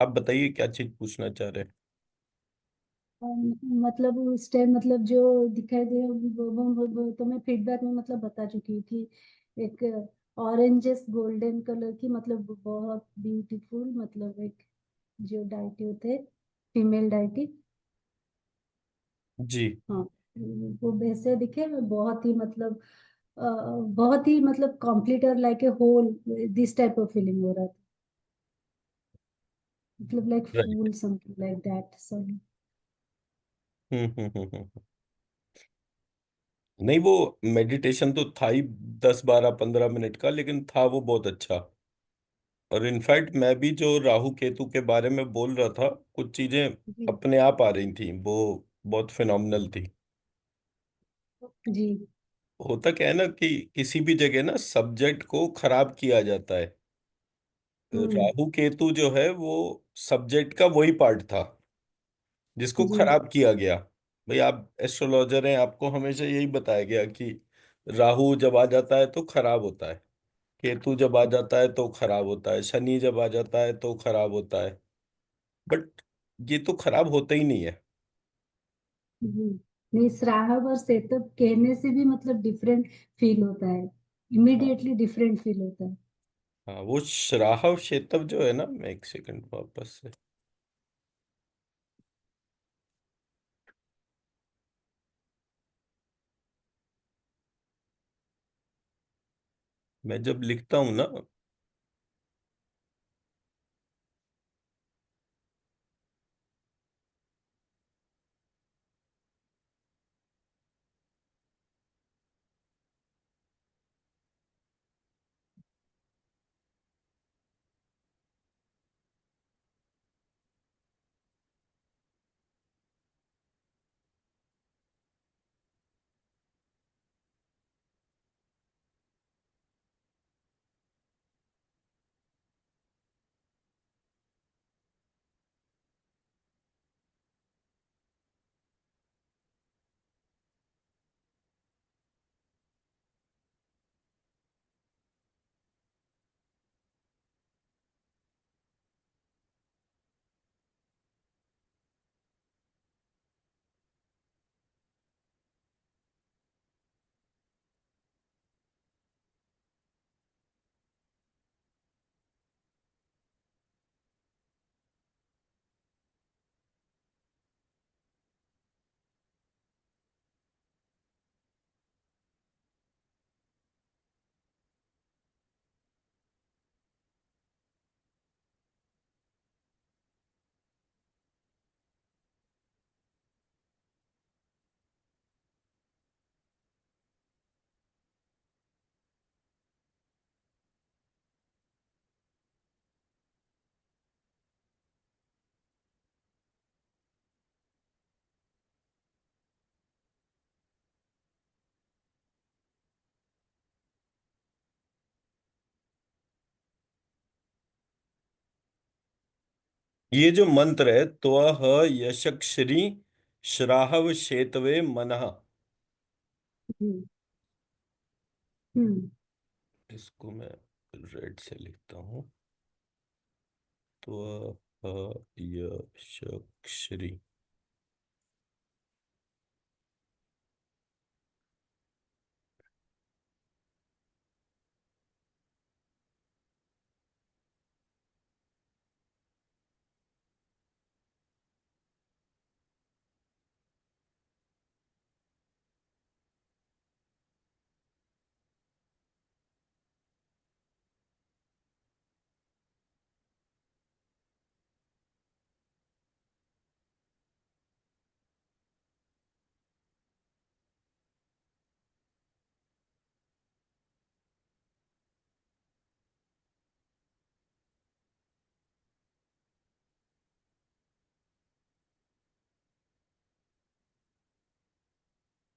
आप बताइए क्या चीज पूछना चाह रहे हैं। मतलब उस टाइम मतलब जो दिखाई दे वो तो मैं फीडबैक में मतलब बता चुकी थी। एक ऑरेंजेस गोल्डन कलर की मतलब बहुत ब्यूटीफुल मतलब एक जो डाइटी थे, फीमेल डाइटी। जी। हाँ, वो वैसे दिखे बहुत ही मतलब अ, बहुत ही मतलब कंप्लीट और like a whole this type of feeling हो रहा था। मतलब like right. Full something like that sorry. Hmm. नहीं, वो मेडिटेशन तो था ही 10 12 15 मिनट का, लेकिन था वो बहुत अच्छा। और इनफैक्ट मैं भी जो राहु केतु के बारे में बोल रहा था, कुछ चीजें जी अपने आप आ रही थी, वो बहुत फिनोमिनल थी। जी। होता क्या है ना कि किसी भी जगह ना सब्जेक्ट को खराब किया जाता है। हम्म। राहु केतु जो है वो सब्जेक्ट का वही पार्ट था जिसको जी खराब किया गया। भाई आप एस्ट्रोलॉजर हैं, आपको हमेशा यही बताया गया कि राहु जब आ जाता है तो खराब होता है, केतु जब आ जाता है तो खराब होता है, शनि जब आ जाता है तो खराब होता है। बट ये तो खराब होता ही नहीं है। जी। नहीं, श्रावण और सेतप कहने से भी मतलब डिफरेंट फील होता है। हाँ। इमिडिएटली डिफरेंट फील होता है। हाँ, वो श्राहव शेतव जो है ना, मैं एक सेकंड वापस से, मैं जब लिखता हूँ ना, ये जो मंत्र है, त्वः यशक श्री श्राहव शेतवे मनः, हम्म। हम्म। इसको मैं रेड से लिखता हूँ। त्वः यशक श्री।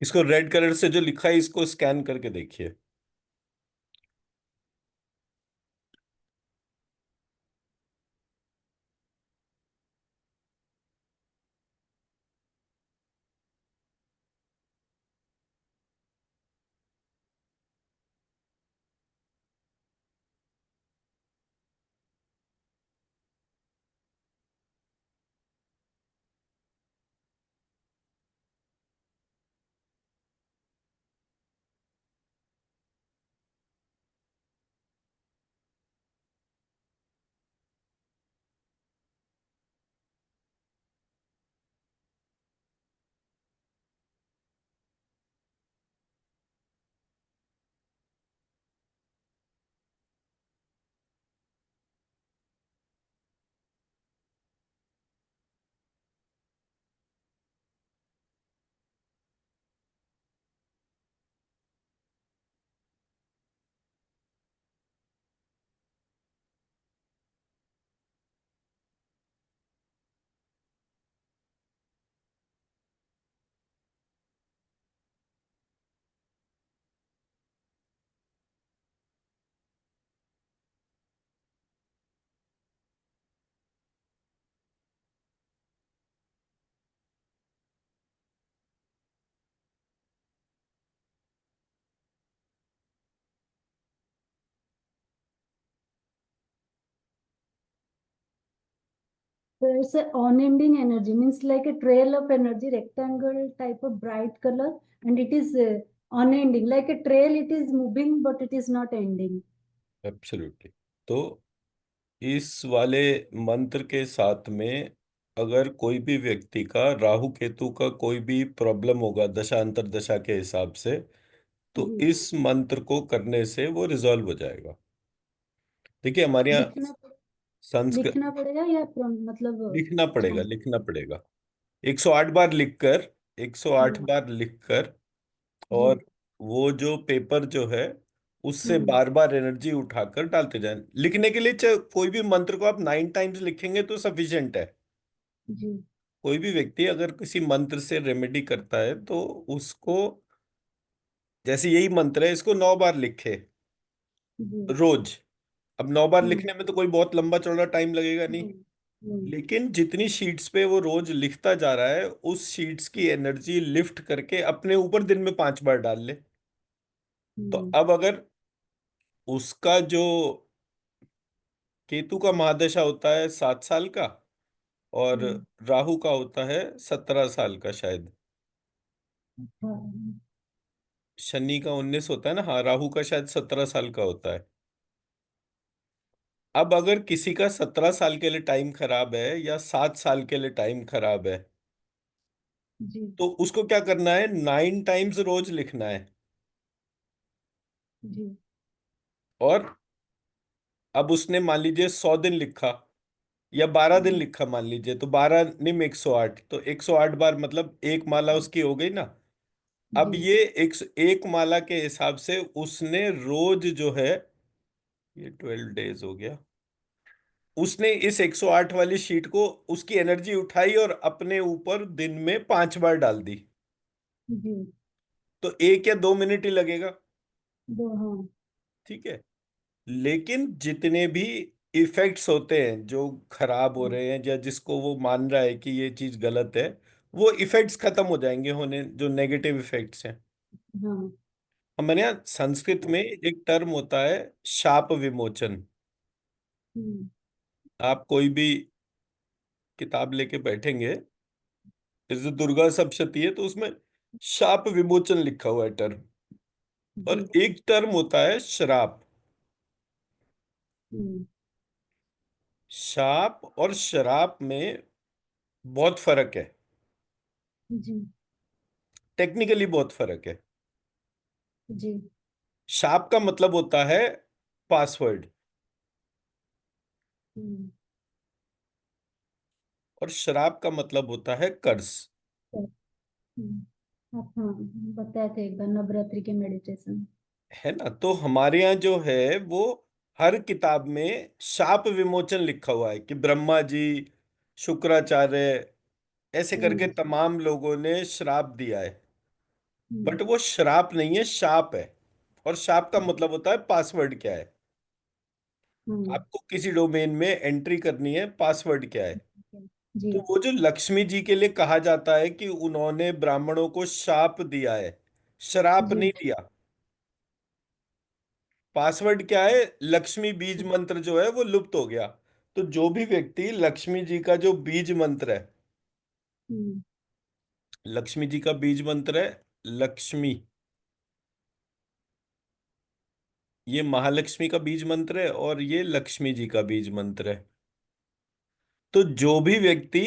इसको रेड कलर से जो लिखा है इसको स्कैन करके देखिए। So it's a unending energy, means like a trail of energy, rectangle type of bright color, and it is unending. Like a trail, it is moving, but it is not ending. Absolutely. तो इस वाले मंत्र के साथ में अगर कोई भी व्यक्ति का राहु केतु का कोई भी प्रॉब्लम होगा दशा अंतर दशा के हिसाब से, तो जी। इस मंत्र को करने से वो रिजॉल्व हो जाएगा। देखिए हमारे यहाँ लिखना संस्कृत लिखना पड़ेगा या मतलब लिखना पड़ेगा, चांद। लिखना पड़ेगा। 108 बार लिखकर, 108 हम्म। बार लिखकर, जी। और वो जो पेपर जो है उससे हम्म। बार बार एनर्जी उठाकर डालते जाएं। लिखने के लिए चाहे कोई भी मंत्र को आप 9 टाइम्स लिखेंगे तो सफिशिएंट है। जी। कोई भी व्यक्ति अगर किसी मंत्र से रेमेडी करता है तो उसको, जैसे यही मंत्र है, इसको 9 बार लिखे जी। रोज। अब 9 बार हम्म। लिखने में तो कोई बहुत लंबा चौड़ा टाइम लगेगा नहीं, नहीं। नहीं। लेकिन जितनी शीट्स पे वो रोज लिखता जा रहा है उस शीट्स की एनर्जी लिफ्ट करके अपने ऊपर दिन में 5 बार डाल ले। तो हम्म। अब अगर उसका जो केतु का महादशा होता है 7 साल का, और हम्म। राहु का होता है 17 साल का शायद, हाँ। शनि का 19 होता है ना, हाँ राहु का शायद 17 साल का होता है। अब अगर किसी का 17 साल के लिए टाइम खराब है या 7 साल के लिए टाइम खराब है, जी। तो उसको क्या करना है, 9 टाइम्स रोज लिखना है। जी। और अब उसने मान लीजिए 100 दिन लिखा या 12 दिन हम्म। लिखा, मान लीजिए तो 12 निम 108, तो 108 बार मतलब एक माला उसकी हो गई ना। अब जी। ये एक माला के हिसाब से उसने रोज जो है, ये 12 डेज हो गया, उसने इस 108 वाली शीट को उसकी एनर्जी उठाई और अपने ऊपर दिन में 5 बार डाल दी। जी। तो 1 या 2 मिनट ही लगेगा। दो, हाँ। ठीक है। लेकिन जितने भी इफेक्ट्स होते हैं जो खराब हो रहे हैं या जिसको वो मान रहा है कि ये चीज गलत है, वो इफेक्ट्स खत्म हो जाएंगे होने, जो नेगेटिव इफेक्ट्स हैं। हाँ। हमारे यहाँ संस्कृत में एक टर्म होता है शाप विमोचन। हम्म। आप कोई भी किताब लेके बैठेंगे, जैसे दुर्गा सप्तशती है तो उसमें शाप विमोचन लिखा हुआ है टर्म। और जी। एक टर्म होता है श्राप। हम्म। शाप और शराप में बहुत फर्क है, जी। टेक्निकली बहुत फर्क है। जी। शाप का मतलब होता है पासवर्ड, हम्म। और शराब का मतलब होता है कर्ज। आप हाँ बताए थे एक बार नवरात्रि के मेडिटेशन। है ना। तो हमारे यहाँ जो है वो हर किताब में शाप विमोचन लिखा हुआ है कि ब्रह्मा जी, शुक्राचार्य, ऐसे करके हम्म। तमाम लोगों ने श्राप दिया है। हम्म। बट वो श्राप नहीं है, शाप है। और शाप का मतलब होता है पासवर्ड क्या है। हम्म। आपको किसी डोमेन में एंट्री करनी है, पासवर्ड क्या है। जी। तो वो जो लक्ष्मी जी के लिए कहा जाता है कि उन्होंने ब्राह्मणों को शाप दिया है, श्राप जी। नहीं दिया। पासवर्ड क्या है, लक्ष्मी बीज मंत्र जो है वो लुप्त हो गया। तो जो भी व्यक्ति लक्ष्मी जी का जो बीज मंत्र है, हम्म। लक्ष्मी जी का बीज मंत्र है लक्ष्मी, ये महालक्ष्मी का बीज मंत्र है और ये लक्ष्मी जी का बीज मंत्र है। तो जो भी व्यक्ति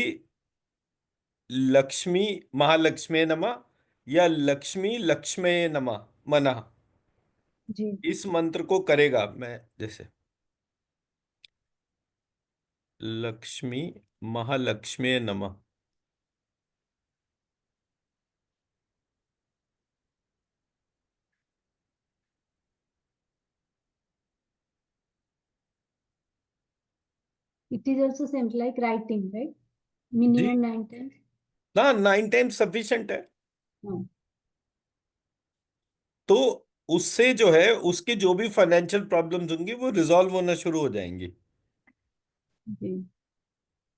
लक्ष्मी, महालक्ष्मी नमः या लक्ष्मी लक्ष्मी नमः मना, जी। इस मंत्र को करेगा, मैं जैसे लक्ष्मी महालक्ष्मी नमः, It is also same like writing, right? Ji Minimum 9 times. ना, 9 टाइम सफिशिएंट है। हाँ। तो उससे जो है उसकी जो भी फाइनेंशियल प्रॉब्लम्स होंगी वो रिजॉल्व होना शुरू हो जाएंगी। जी।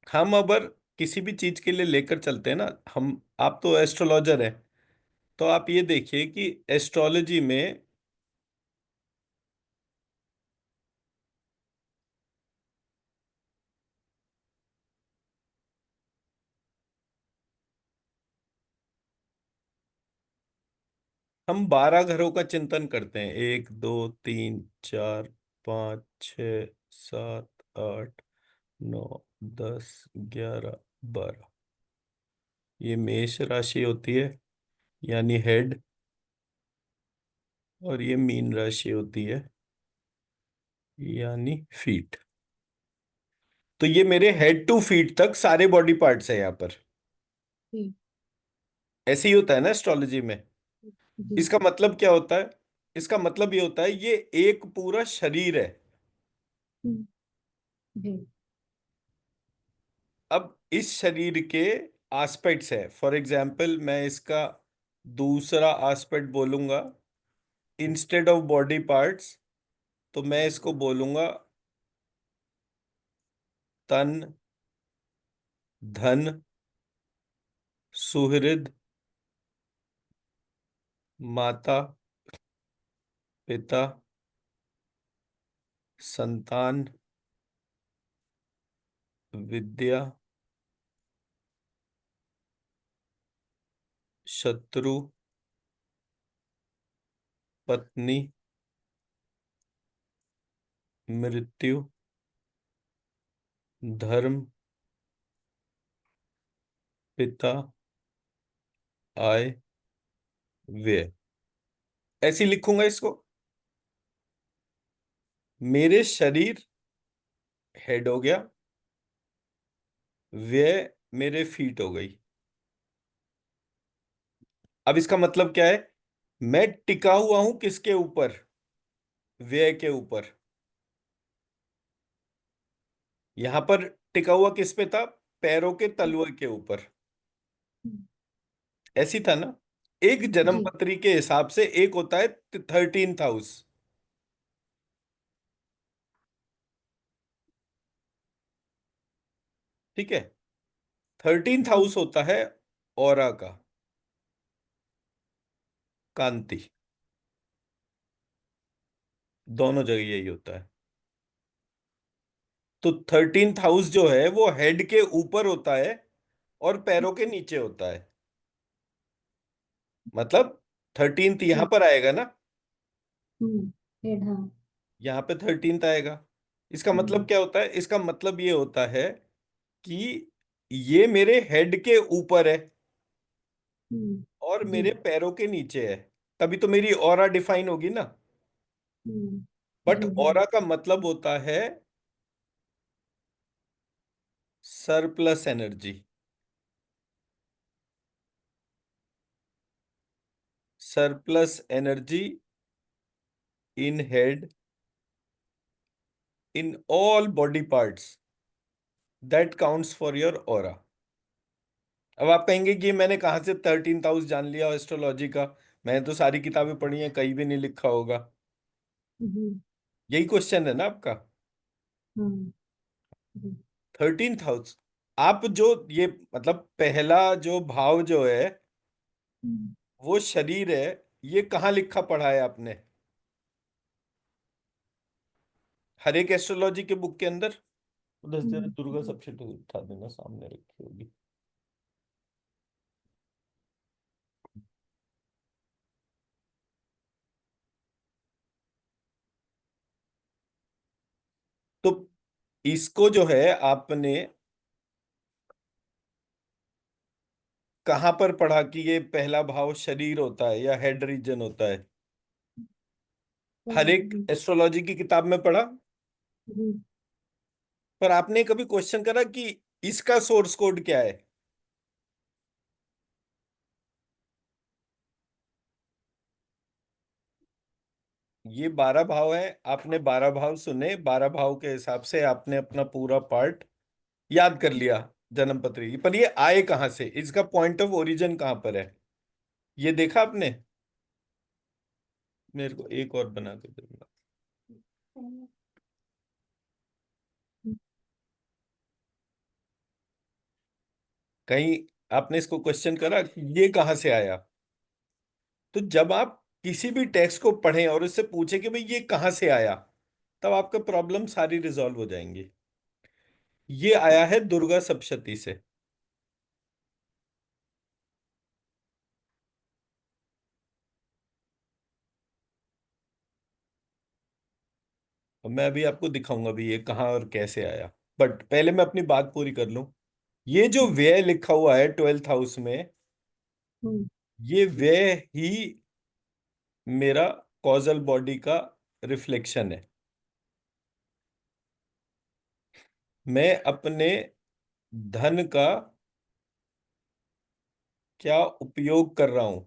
हम अगर किसी भी चीज के लिए लेकर चलते हैं ना, हम, आप तो एस्ट्रोलॉजर हैं, तो आप ये देखिए कि एस्ट्रोलॉजी में हम 12 घरों का चिंतन करते हैं, 1 2 3 4 5 6 7 8 9 10 11 12। ये मेष राशि होती है, यानी हेड। और ये मीन राशि होती है, यानी फीट। तो ये मेरे हेड टू फीट तक सारे बॉडी पार्ट्स हैं यहाँ पर। जी। ऐसे ही होता है ना एस्ट्रोलॉजी में। जी। इसका मतलब क्या होता है? इसका मतलब ये होता है ये एक पूरा शरीर है। हम्म, जी। अब इस शरीर के एस्पेक्ट्स है, फॉर एग्जाम्पल मैं इसका दूसरा एस्पेक्ट बोलूंगा, इंस्टेड ऑफ बॉडी पार्ट्स, तो मैं इसको बोलूंगा तन, धन, सुहृद, माता, पिता, संतान, विद्या, शत्रु, पत्नी, मृत्यु, धर्म, पिता, आय, व्यय। ऐसे ही लिखूंगा इसको। मेरे शरीर हेड हो गया, व्यय मेरे फीट हो गई। अब इसका मतलब क्या है? मैं टिका हुआ हूं किसके ऊपर? व्यय के ऊपर। यहां पर टिका हुआ किस पे था? पैरों के तलवे के ऊपर। हम्म, ऐसी था ना। एक जन्म जी। पत्री के हिसाब से एक होता है 13th हाउस। ठीक है। 13th हाउस जी। होता है ऑरा का, कांति। दोनों जगह यही होता है। तो 13th हाउस जो है वो हेड के ऊपर होता है और पैरों के नीचे होता है। मतलब 13th यहां जी। पर आएगा ना, हेड, हाँ। यहाँ पे 13th आएगा। इसका मतलब हम्म। क्या होता है? इसका मतलब ये होता है कि ये मेरे हेड के ऊपर है और जी। मेरे पैरों के नीचे है। तभी तो मेरी ऑरा डिफाइन होगी ना। बट जी। हाँ। ऑरा का मतलब होता है surplus energy. Surplus energy in head, in all body parts, that counts for your aura. अब आप कहेंगे कि मैंने कहाँ से 13th हाउस जान लिया एस्ट्रोलॉजी का? मैंने तो सारी किताबें पढ़ी हैं, कहीं भी नहीं लिखा होगा। जी। यही क्वेश्चन है ना आपका। हाँ। जी। 13th हाउस, आप जो ये मतलब पहला जो भाव जो है हम्म, वो शरीर है, ये कहाँ लिखा पढ़ा है आपने? हर एक एस्ट्रोलॉजी के बुक के अंदर। उधर से दुर्गा जी। सप्तशती उठा देना, सामने रखी होगी। तो इसको जो है आपने कहाँ पर पढ़ा कि ये पहला भाव शरीर होता है या हेड रीजन होता है? हर एक जी। एस्ट्रोलॉजी की किताब में पढ़ा। जी। पर आपने कभी क्वेश्चन करा कि इसका सोर्स कोड क्या है? ये 12 भाव है, आपने 12 भाव सुने, 12 भाव के हिसाब से आपने अपना पूरा पार्ट याद कर लिया जन्म पत्री की। पर ये आए कहाँ से? इसका पॉइंट ऑफ ओरिजिन कहाँ पर है? ये देखा आपने? मेरे को एक और बना के दूंगा। कहीं आपने इसको क्वेश्चन करा कि ये कहाँ से आया? तो जब आप किसी भी टेक्स्ट को पढ़ें और उससे पूछें कि भाई ये कहाँ से आया, तब आपका प्रॉब्लम सारी रिजॉल्व हो जाएंगी। ये आया है दुर्गा सप्तशती से। मैं अभी आपको दिखाऊंगा भी ये कहाँ और कैसे आया। बट पहले मैं अपनी बात पूरी कर लूं। ये जो हम्म। व्यय लिखा हुआ है 12th हाउस में, हम्म। ये व्यय ही मेरा कॉजल बॉडी का रिफ्लेक्शन है। मैं अपने धन का क्या उपयोग कर रहा हूं,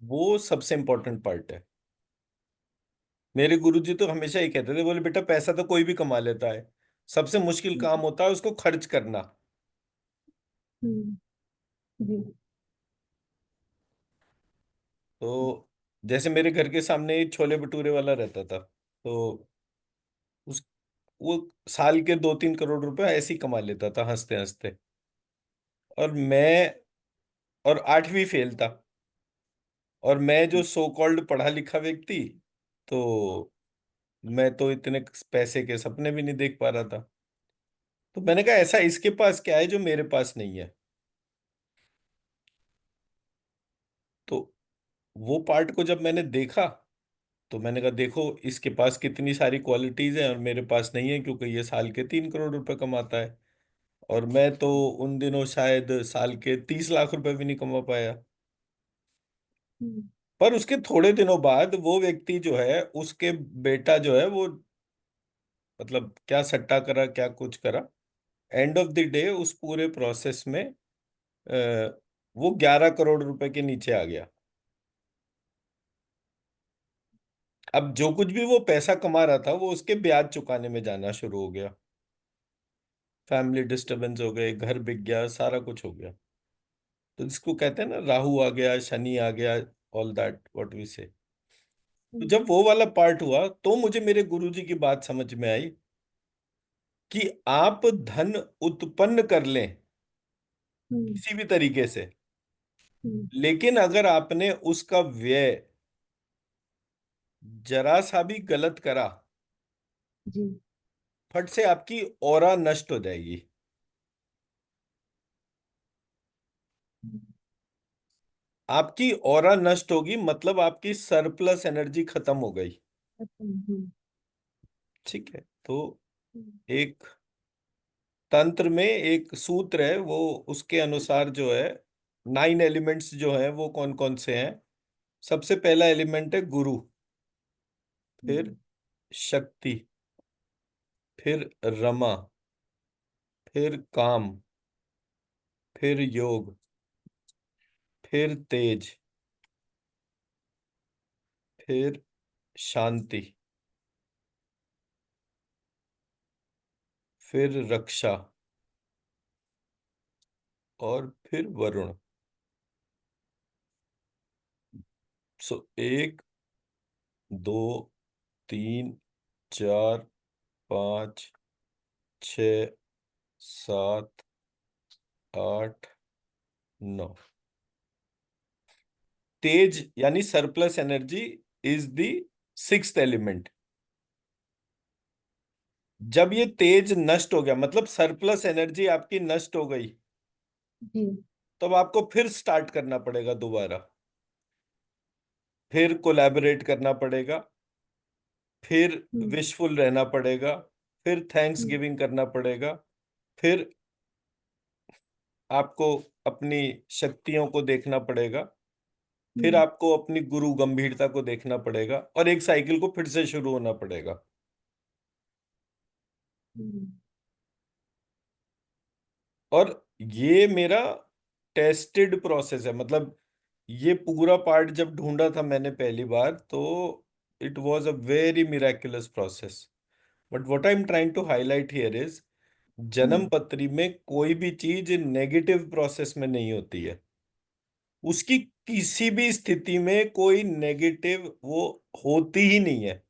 वो सबसे इंपॉर्टेंट पार्ट है। मेरे गुरुजी तो हमेशा ही कहते थे, बोले बेटा पैसा तो कोई भी कमा लेता है, सबसे मुश्किल काम हम्म। होता है उसको खर्च करना। हम्म। जी। तो जैसे मेरे घर के सामने एक छोले भटूरे वाला रहता था, तो उस वो साल के 2-3 करोड़ रुपए ऐसे ही कमा लेता था हंसते हंसते। और मैं, और 8वीं फेल था, और मैं जो सो कॉल्ड पढ़ा लिखा व्यक्ति, तो मैं तो इतने पैसे के सपने भी नहीं देख पा रहा था। तो मैंने कहा ऐसा इसके पास क्या है जो मेरे पास नहीं है। तो वो पार्ट को जब मैंने देखा, तो मैंने कहा देखो इसके पास कितनी सारी क्वालिटीज हैं और मेरे पास नहीं है, क्योंकि ये साल के 3 करोड़ रुपए कमाता है और मैं तो उन दिनों शायद साल के 30 लाख रुपए भी नहीं कमा पाया। हम्म। पर उसके थोड़े दिनों बाद वो व्यक्ति जो है, उसके बेटा जो है वो, मतलब क्या सट्टा करा क्या कुछ करा, एंड ऑफ द डे उस पूरे प्रोसेस में वो 11 करोड़ रुपए के नीचे आ गया। अब जो कुछ भी वो पैसा कमा रहा था वो उसके ब्याज चुकाने में जाना शुरू हो गया। फैमिली डिस्टरबेंस हो गए, घर बिक गया, सारा कुछ हो गया। तो इसको कहते हैं ना, राहु आ गया, शनि आ गया, ऑल दैट व्हाट वी से। तो हम्म। जब वो वाला पार्ट हुआ तो मुझे मेरे गुरुजी की बात समझ में आई कि आप धन उत्पन्न कर लें हम्म। किसी भी तरीके से, हम्म। लेकिन अगर आपने उसका व्यय जरा सा भी गलत करा, जी। फट से आपकी ऑरा नष्ट हो जाएगी। हम्म। आपकी ऑरा नष्ट होगी मतलब आपकी सरप्लस एनर्जी खत्म हो गई। अच्छा। हम्म। ठीक है। तो हम्म। एक तंत्र में एक सूत्र है, वो उसके अनुसार जो है 9 एलिमेंट्स जो है वो कौन कौन से हैं। सबसे पहला एलिमेंट है गुरु, फिर हम्म। शक्ति, फिर रमा, फिर काम, फिर योग, फिर तेज, फिर शांति, फिर रक्षा, और फिर वरुण। सो 1, 2, 3, 4, 5, 6, 7, 8, 9। तेज यानी surplus energy is the sixth element. जब ये तेज नष्ट हो गया, मतलब सरप्लस एनर्जी आपकी नष्ट हो गई, जी। तब आपको फिर स्टार्ट करना पड़ेगा दोबारा। फिर कोलैबोरेट करना पड़ेगा, फिर हम्म। विशफुल रहना पड़ेगा, फिर थैंक्स हम्म। गिविंग करना पड़ेगा, फिर आपको अपनी शक्तियों को देखना पड़ेगा, फिर हम्म। आपको अपनी गुरु गंभीरता को देखना पड़ेगा, और एक साइकिल को फिर से शुरू होना पड़ेगा। हम्म। और ये मेरा टेस्टेड प्रोसेस है, मतलब ये पूरा पार्ट जब ढूंढा था मैंने पहली बार, तो it was a very miraculous process. But what I am trying to highlight here is, जन्म हम्म। पत्री में कोई भी चीज नेगेटिव प्रोसेस में नहीं होती है। उसकी किसी भी स्थिति में कोई नेगेटिव वो होती ही नहीं है।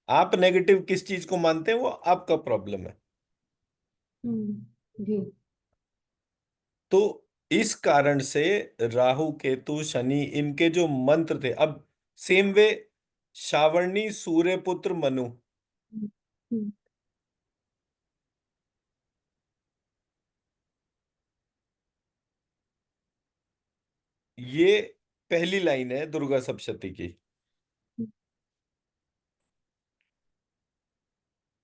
आप नेगेटिव किस चीज को मानते हैं वो आपका प्रॉब्लम है। जी। तो इस कारण से राहु केतु शनि इनके जो मंत्र थे, अब सेम वे, श्रावणी सूर्यपुत्र मनु, हम्म। हम्म। ये पहली लाइन है दुर्गा सप्तशती की।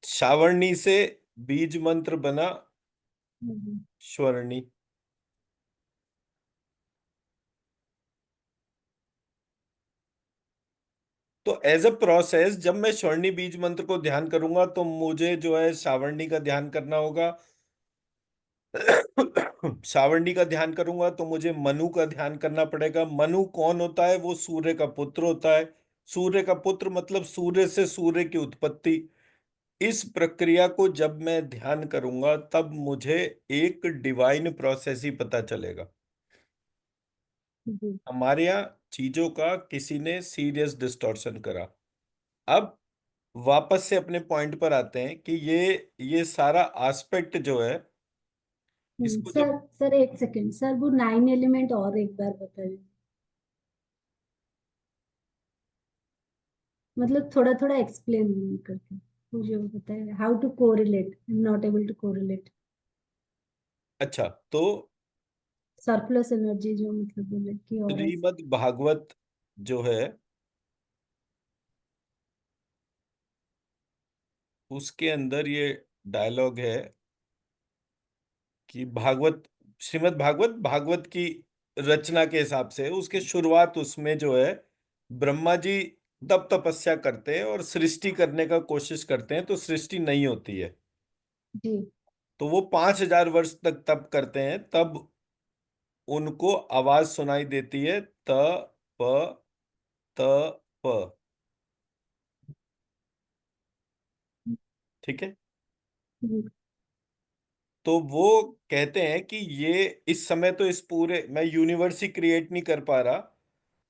श्रावणी से बीज मंत्र बना हम्म, स्वर्णी। तो एज अ प्रोसेस जब मैं स्वर्णी बीज मंत्र को ध्यान करूंगा तो मुझे जो है सावर्णी का ध्यान करना होगा। सावर्णी का ध्यान करूंगा तो मुझे मनु का ध्यान करना पड़ेगा। मनु कौन होता है? वो सूर्य का पुत्र होता है। सूर्य का पुत्र मतलब सूर्य से सूर्य की उत्पत्ति। इस प्रक्रिया को जब मैं ध्यान करूंगा तब मुझे एक डिवाइन प्रोसेस ही पता चलेगा। जी। हमारे यहाँ चीजों का किसी ने सीरियस डिस्टॉर्शन करा। अब वापस से अपने पॉइंट पर आते हैं कि ये सारा एस्पेक्ट जो है इसको सर, जब। सर एक सेकेंड सर, वो 9 एलिमेंट और एक बार बताइए। मतलब थोड़ा थोड़ा एक्सप्लेन करके मुझे वो बताइए, how to correlate, I am not able to correlate. अच्छा तो सरप्लस एनर्जी जो मतलब बोले कि और ऐसे। श्रीमद् भागवत जो है उसके अंदर ये डायलॉग है कि भागवत, श्रीमद् भागवत भागवत की रचना के हिसाब से उसके शुरुआत उसमें जो है ब्रह्मा जी तप तपस्या करते हैं और सृष्टि करने का कोशिश करते हैं तो सृष्टि नहीं होती है। जी। तो वो 5,000 वर्ष तक तप करते हैं तब उनको आवाज सुनाई देती है त प त प। ठीक है। जी। तो वो कहते हैं कि ये इस समय तो इस पूरे मैं यूनिवर्स ही क्रिएट नहीं कर पा रहा,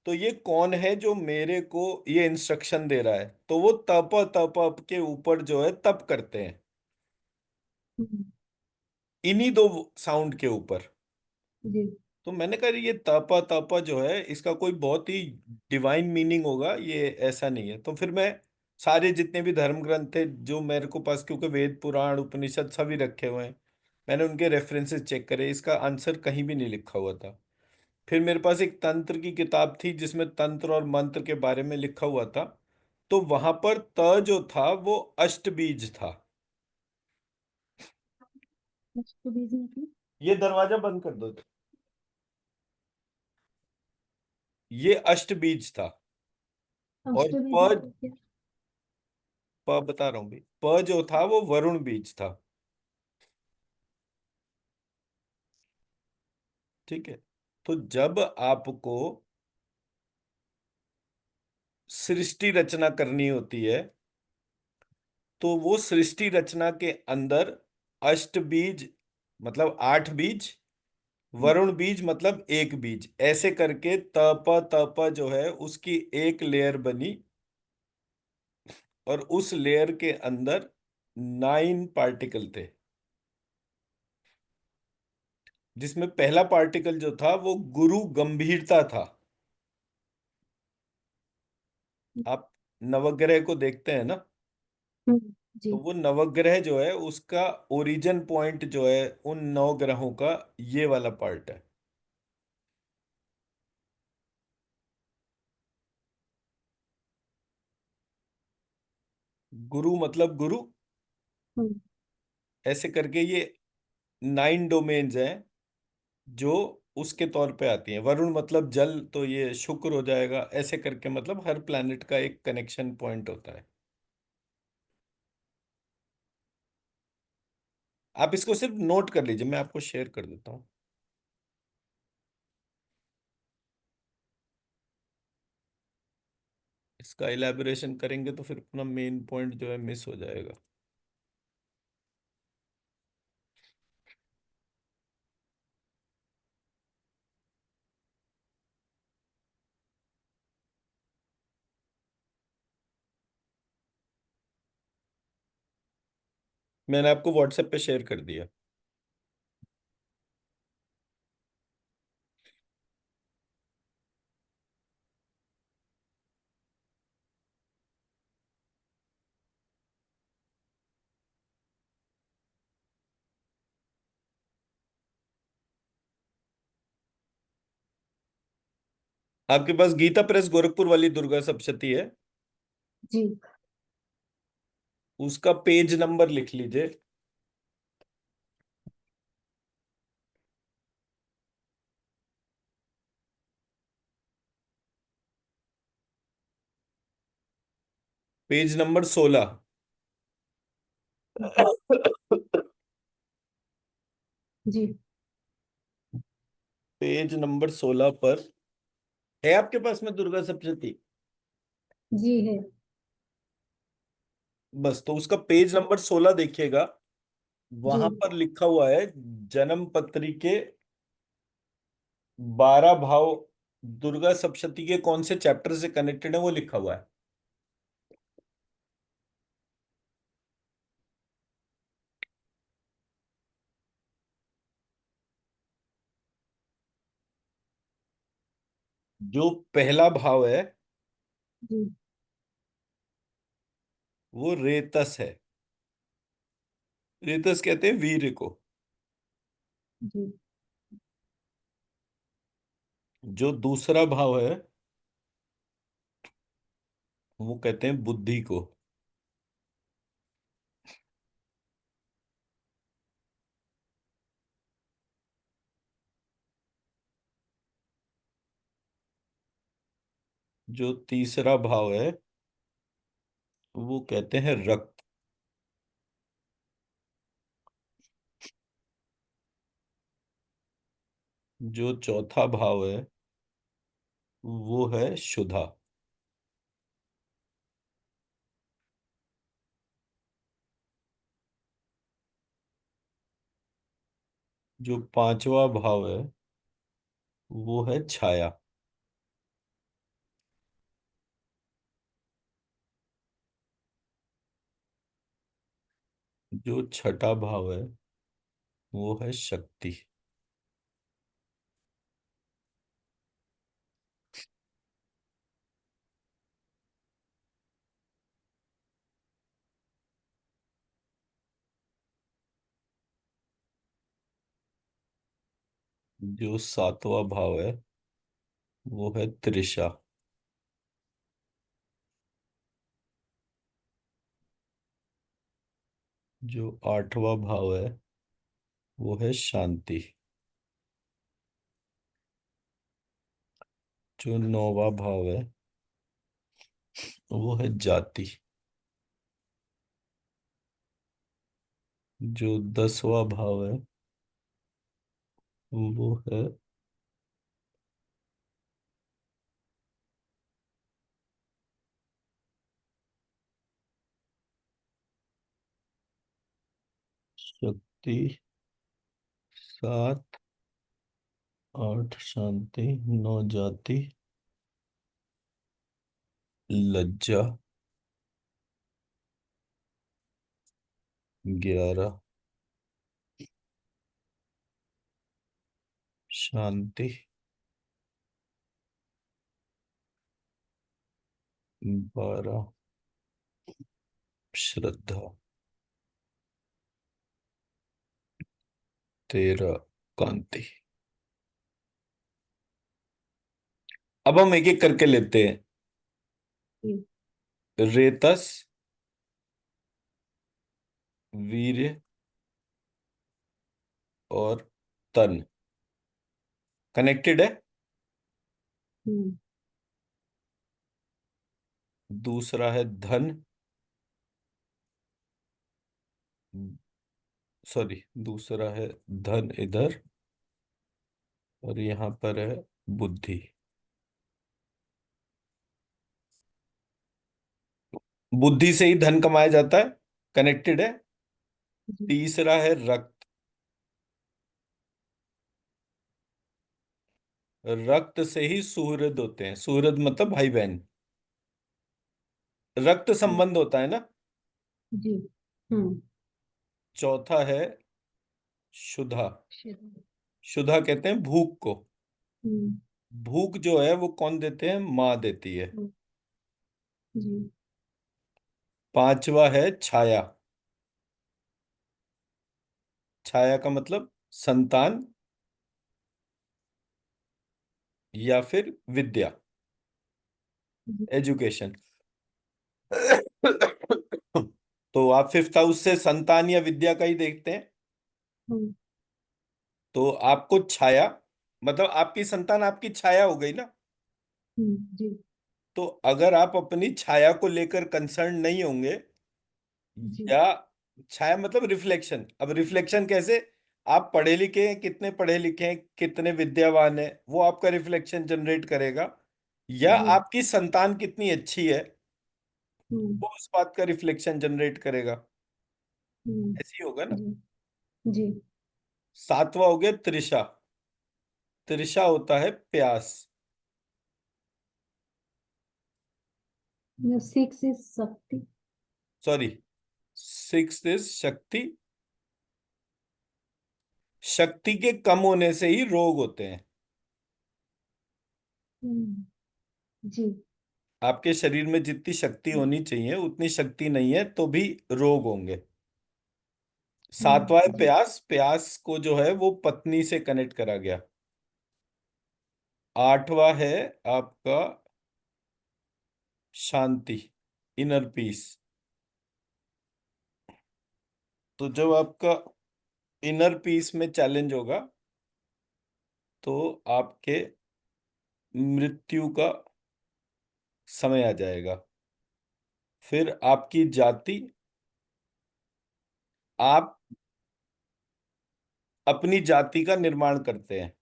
तो ये कौन है जो मेरे को ये इंस्ट्रक्शन दे रहा है? तो वो तप तप के ऊपर जो है तप करते हैं हम्म, इन्हीं दो साउंड के ऊपर। जी। तो मैंने कहा ये तपा तपा जो है इसका कोई बहुत ही डिवाइन मीनिंग होगा, ये ऐसा नहीं है। तो फिर मैं सारे जितने भी धर्म ग्रंथ थे जो मेरे को पास, क्योंकि वेद पुराण उपनिषद सभी रखे हुए हैं, मैंने उनके रेफरेंसेस चेक करे, इसका आंसर कहीं भी नहीं लिखा हुआ था। फिर मेरे पास एक तंत्र की किताब थी जिसमें तंत्र और मंत्र के बारे में लिखा हुआ था। तो वहां पर त जो था वो अष्टबीज था। तो बीज मतलब ये दरवाजा बंद कर दो। ये अष्टबीज था। और अष्टबीज प मतलब क्या? प बता रहा हूँ भी, प जो था वो वरुण बीज था। ठीक है। तो जब आपको सृष्टि रचना करनी होती है तो वो सृष्टि रचना के अंदर अष्ट बीज मतलब 8 बीज, वरुण बीज मतलब एक बीज, ऐसे करके तप तप जो है उसकी एक लेयर बनी। और उस लेयर के अंदर 9 पार्टिकल थे जिसमें पहला पार्टिकल जो था वो गुरु गंभीरता था। आप नवग्रह को देखते हैं ना, जी। तो वो नवग्रह जो है उसका ओरिजिन पॉइंट जो है उन 9 ग्रहों का ये वाला पार्ट है। गुरु मतलब गुरु, हम्म, ऐसे करके ये 9 डोमेन्स हैं जो उसके तौर पे आती हैं। वरुण मतलब जल, तो ये शुक्र हो जाएगा, ऐसे करके मतलब हर प्लैनेट का एक कनेक्शन पॉइंट होता है। आप इसको सिर्फ नोट कर लीजिए, मैं आपको शेयर कर देता हूँ। इसका इलेबोरेशन करेंगे तो फिर अपना मेन पॉइंट जो है मिस हो जाएगा। मैंने आपको व्हाट्सएप पे शेयर कर दिया। आपके पास गीता प्रेस गोरखपुर वाली दुर्गा सप्तशती है? जी। उसका पेज नंबर लिख लीजिए। Page number 16। जी। पेज नंबर 16 पर है आपके पास में दुर्गा सप्तशती? जी है। बस तो उसका पेज नंबर 16 देखिएगा। जी। वहां पर लिखा हुआ है जन्म पत्री के 12 भाव दुर्गा सप्तशती के कौन से चैप्टर से कनेक्टेड है वो लिखा हुआ है। जो पहला भाव है जी। वो रेतस है। रेतस कहते हैं वीर को। जी। जो दूसरा भाव है वो कहते हैं बुद्धि को। जो तीसरा भाव है वो कहते हैं रक्त। जो चौथा भाव है वो है शुद्धा। जो पांचवा भाव है वो है छाया। जो छठा भाव है वो है शक्ति। जो सातवां भाव है वो है तृषा। जो आठवां भाव है वो है शांति। जो नौवां भाव है वो है जाति। जो 10वां भाव है वो है शक्ति। सात, आठ शांति, नौ जाति, लज्जा, 11 शांति, 12 श्रद्धा, 13 कांति। अब हम एक एक करके लेते हैं। जी। रेतस, वीर्य और तन कनेक्टेड है। हम्म। दूसरा है धन, सॉरी, दूसरा है धन इधर, और यहाँ पर है बुद्धि। बुद्धि से ही धन कमाया जाता है, कनेक्टेड है। जी। तीसरा है रक्त। रक्त से ही सुहृद होते हैं। सुहृद मतलब भाई बहन, रक्त हम्म। संबंध होता है ना। जी। हम्म। चौथा है शुद्धा। शुद्ध। शुद्धा कहते हैं भूख को। हम्म। भूख जो है वो कौन देते हैं? माँ देती है। हम्म। जी। पांचवा है छाया। छाया का मतलब संतान या फिर विद्या, जी। एजुकेशन। तो आप फिफ्थ हाउस से संतान या विद्या का ही देखते हैं। हम्म। तो आपको छाया, मतलब आपकी संतान आपकी छाया हो गई ना। जी। तो अगर आप अपनी छाया को लेकर कंसर्न नहीं होंगे, जी। या छाया मतलब रिफ्लेक्शन, अब रिफ्लेक्शन कैसे, आप पढ़े लिखे हैं, कितने पढ़े लिखे हैं, कितने विद्यावान हैं, वो आपका रिफ्लेक्शन जनरेट करेगा, या जी। आपकी संतान कितनी अच्छी है, हम्म। वो उस बात का रिफ्लेक्शन जनरेट करेगा। हम्म। ऐसे ही होगा ना। जी। जी। सातवां हो गया त्रिषा। त्रिषा होता है प्यास। सिक्स इज शक्ति। सॉरी, सिक्स इज शक्ति। शक्ति के कम होने से ही रोग होते हैं। हम्म। जी। आपके शरीर में जितनी शक्ति होनी चाहिए उतनी शक्ति नहीं है तो भी रोग होंगे। सातवां है जी। प्यास। प्यास को जो है वो पत्नी से कनेक्ट करा गया। आठवां है आपका शांति, इनर पीस। तो जब आपका इनर पीस में चैलेंज होगा तो आपके मृत्यु का समय आ जाएगा। फिर आपकी जाति, आप अपनी जाति का निर्माण करते हैं,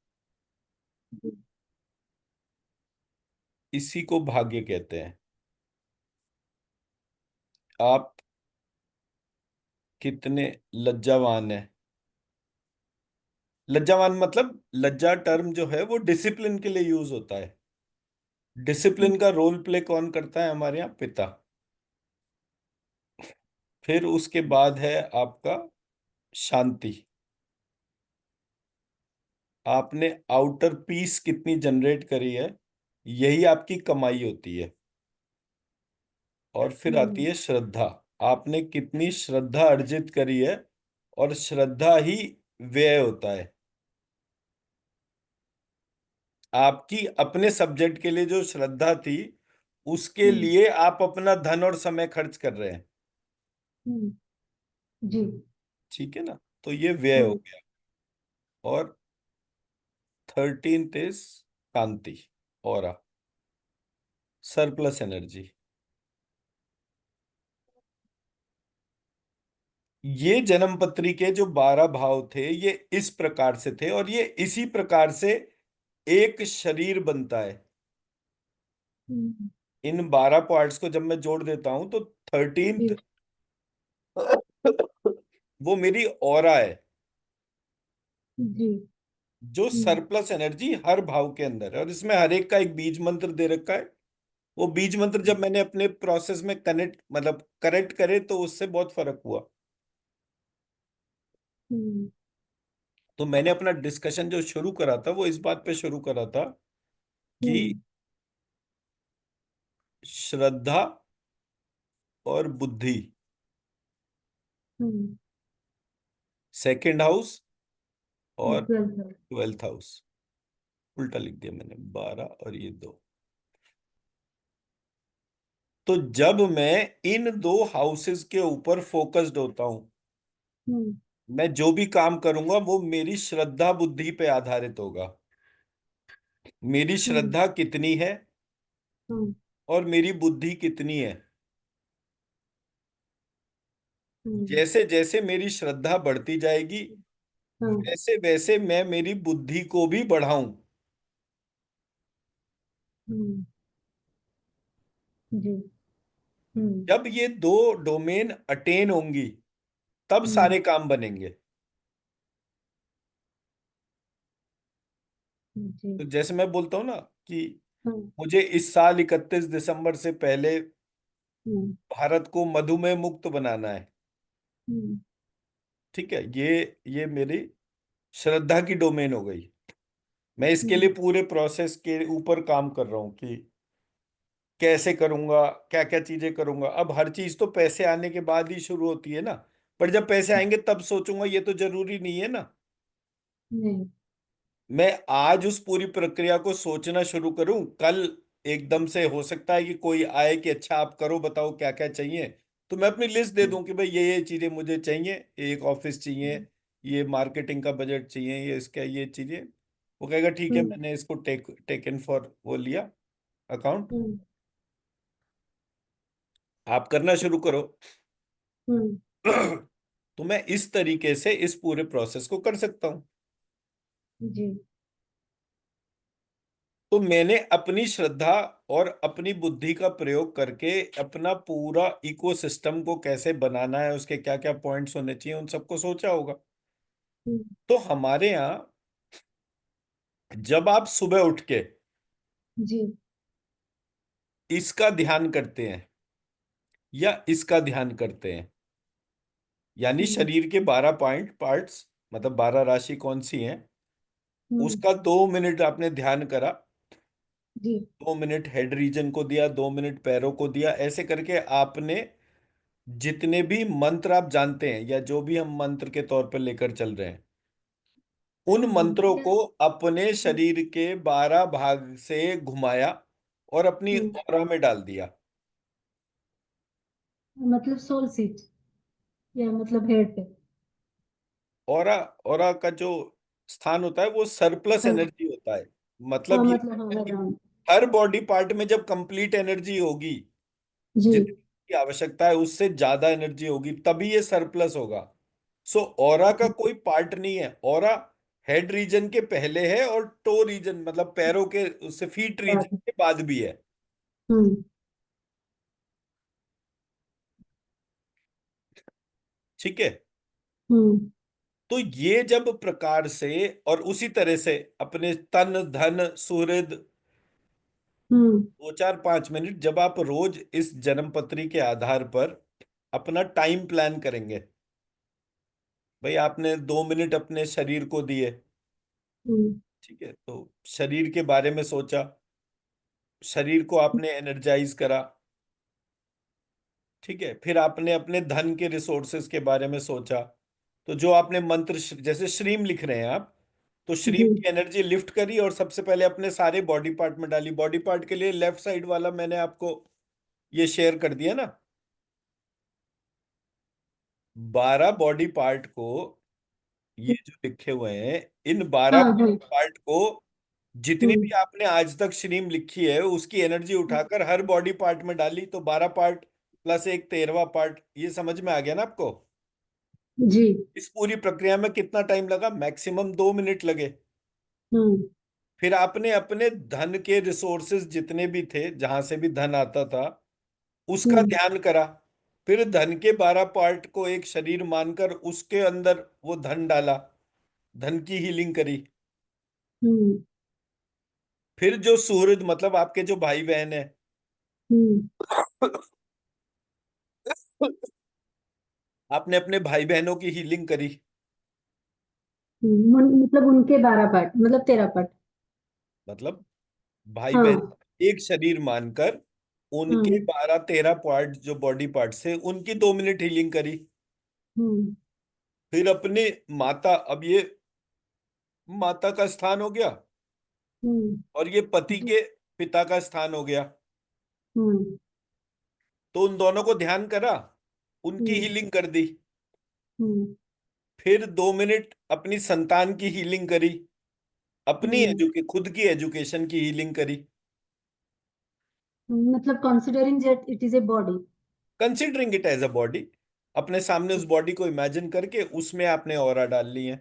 जी। इसी को भाग्य कहते हैं। आप कितने लज्जावान हैं। लज्जावान मतलब, लज्जा टर्म जो है वो डिसिप्लिन के लिए यूज होता है। डिसिप्लिन का रोल प्ले कौन करता है, हमारे यहाँ पिता। फिर उसके बाद है आपका शांति। आपने आउटर पीस कितनी जनरेट करी है, यही आपकी कमाई होती है। और फिर आती हम्म। है श्रद्धा। आपने कितनी श्रद्धा अर्जित करी है, और श्रद्धा ही व्यय होता है। आपकी अपने सब्जेक्ट के लिए जो श्रद्धा थी, उसके हम्म। लिए आप अपना धन और समय खर्च कर रहे हैं। हम्म। जी। ठीक है ना। तो ये व्यय हो हम्म। गया। और 13th is Kanti, aura, surplus energy. ये जन्म पत्री के जो 12 भाव थे ये इस प्रकार से थे, और ये इसी प्रकार से एक शरीर बनता है। हम्म। इन 12 पार्ट्स को जब मैं जोड़ देता हूं तो 13th जी। वो मेरी ऑरा है, जी। जो हम्म। सरप्लस एनर्जी हर भाव के अंदर है, और इसमें हर एक का एक बीज मंत्र दे रखा है। वो बीज मंत्र जब मैंने अपने प्रोसेस में कनेक्ट मतलब करेक्ट करे तो उससे बहुत फर्क हुआ। हम्म। तो मैंने अपना डिस्कशन जो शुरू करा था वो इस बात पे शुरू करा था कि हम्म। श्रद्धा और बुद्धि, हम्म। सेकंड हाउस और ट्वेल्थ। 12th house. उल्टा लिख दिया मैंने, 12 और ये दो। तो जब मैं इन दो हाउसेस के ऊपर फोकस्ड होता हूं, हम्म। मैं जो भी काम करूंगा वो मेरी श्रद्धा बुद्धि पे आधारित होगा। मेरी हम्म। श्रद्धा कितनी है हम्म। और मेरी बुद्धि कितनी है। हम्म। जैसे जैसे मेरी श्रद्धा बढ़ती जाएगी, हाँ। वैसे वैसे मैं मेरी बुद्धि को भी बढ़ाऊं। हम्म। जी। हम्म। जब ये दो डोमेन अटेन होंगी तब हम्म। सारे काम बनेंगे। जी। तो जैसे मैं बोलता हूं ना कि हाँ। मुझे इस साल 31 दिसंबर से पहले हम्म। भारत को मधुमेह मुक्त बनाना है। हम्म। ठीक है, ये मेरी श्रद्धा की डोमेन हो गई। मैं इसके लिए हम्म। पूरे प्रोसेस के ऊपर काम कर रहा हूँ कि कैसे करूंगा, क्या क्या चीजें करूंगा। अब हर चीज तो पैसे आने के बाद ही शुरू होती है ना, पर जब पैसे आएंगे तब सोचूंगा, ये तो जरूरी नहीं है ना। नहीं। मैं आज उस पूरी प्रक्रिया को सोचना शुरू करूं, कल एकदम से हो सकता है कि कोई आए कि अच्छा आप करो, बताओ क्या क्या चाहिए, तो मैं अपनी लिस्ट दे दूं कि भाई ये चीजें मुझे चाहिए, एक ऑफिस चाहिए, ये मार्केटिंग का बजट चाहिए, ये इसका ये चीजें। वो कहेगा ठीक है, हम्म मैंने इसको टेकन फॉर वो लिया अकाउंट, हम्म आप करना शुरू करो। हम्म तो मैं इस तरीके से इस पूरे प्रोसेस को कर सकता हूं। जी तो मैंने अपनी श्रद्धा और अपनी बुद्धि का प्रयोग करके अपना पूरा इकोसिस्टम को कैसे बनाना है, उसके क्या क्या पॉइंट्स होने चाहिए, उन सबको सोचा होगा। हम्म तो हमारे यहाँ जब आप सुबह उठ के जी इसका ध्यान करते हैं या इसका ध्यान करते हैं, यानी हम्म शरीर के 12 पॉइंट पार्ट्स, मतलब 12 राशि कौन सी हैं, हम्म उसका 2 मिनट आपने ध्यान करा, जी 2 मिनट हेड रीजन को दिया, 2 मिनट पैरों को दिया, ऐसे करके आपने जितने भी मंत्र आप जानते हैं या जो भी हम मंत्र के तौर पर लेकर चल रहे हैं, उन मंत्रों क्या को अपने शरीर के 12 भाग से घुमाया और अपनी हम्म ऑरा में डाल दिया। मतलब सोल सीट या मतलब हेड पे। ऑरा, ऑरा का जो स्थान होता है वो सरप्लस हाँ एनर्जी होता है। हाँ मतलब ये मतलब हाँ राउंड। हर बॉडी पार्ट में जब कंप्लीट एनर्जी होगी, जी जितनी की आवश्यकता है उससे ज्यादा एनर्जी होगी, तभी ये सरप्लस होगा। सो ऑरा का कोई पार्ट नहीं है, ऑरा हेड रीजन के पहले है और टो रीजन मतलब पैरों के उससे फीट रीजन बात के बाद भी है। हम्म ठीक है। हम्म तो ये जब प्रकार से और उसी तरह से अपने तन धन सुहृद हम्म 2 4 5 मिनट जब आप रोज इस जन्म पत्री के आधार पर अपना टाइम प्लान करेंगे, भाई आपने 2 मिनट अपने शरीर को दिए, हम्म ठीक है, तो शरीर के बारे में सोचा, शरीर को आपने एनर्जाइज करा, ठीक है, फिर आपने अपने धन के रिसोर्सेज के बारे में सोचा। तो जो आपने मंत्र जैसे श्रीम लिख रहे हैं आप, तो जी श्रीम की एनर्जी लिफ्ट करी और सबसे पहले अपने सारे बॉडी पार्ट में डाली। बॉडी पार्ट के लिए लेफ्ट साइड वाला मैंने आपको ये शेयर कर दिया ना, 12 बॉडी पार्ट को, ये जो लिखे हुए हैं, इन बारह हाँ हाँ पार्ट को जितनी हम्म भी आपने आज तक श्रीम लिखी है उसकी एनर्जी उठाकर हर बॉडी पार्ट में डाली, तो 12 पार्ट प्लस एक 13वां पार्ट, ये समझ में आ गया ना आपको। जी इस पूरी प्रक्रिया में कितना टाइम लगा? मैक्सिमम 2 मिनट लगे। हम्म फिर आपने अपने धन के रिसोर्सेज जितने भी थे, जहां से भी धन आता था, उसका हम्म ध्यान करा। फिर धन के 12 पार्ट को एक शरीर मानकर उसके अंदर वो धन डाला, धन की हीलिंग करी। हम्म फिर जो सुहृद मतलब आपके जो भाई बहन है, हम्म आपने अपने भाई बहनों की हीलिंग करी। मतलब उनके 12 पार्ट मतलब 13 पार्ट। मतलब भाई बहन हाँ एक शरीर मानकर उनके हम्म 12 13 पार्ट जो बॉडी पार्ट से उनकी 2 मिनट हीलिंग करी। हम्म फिर अपने माता, अब ये माता का स्थान हो गया और ये पति जी के पिता का स्थान हो गया। हम्म तो उन दोनों को ध्यान करा, उनकी हम्म हीलिंग कर दी। हम्म फिर 2 मिनट अपनी संतान की हीलिंग करी, अपनी हम्म खुद की एजुकेशन की हीलिंग करी। मतलब considering that it is a body. Considering it as a body, अपने सामने उस बॉडी को इमेजिन करके उसमें आपने ऑरा डाल ली है।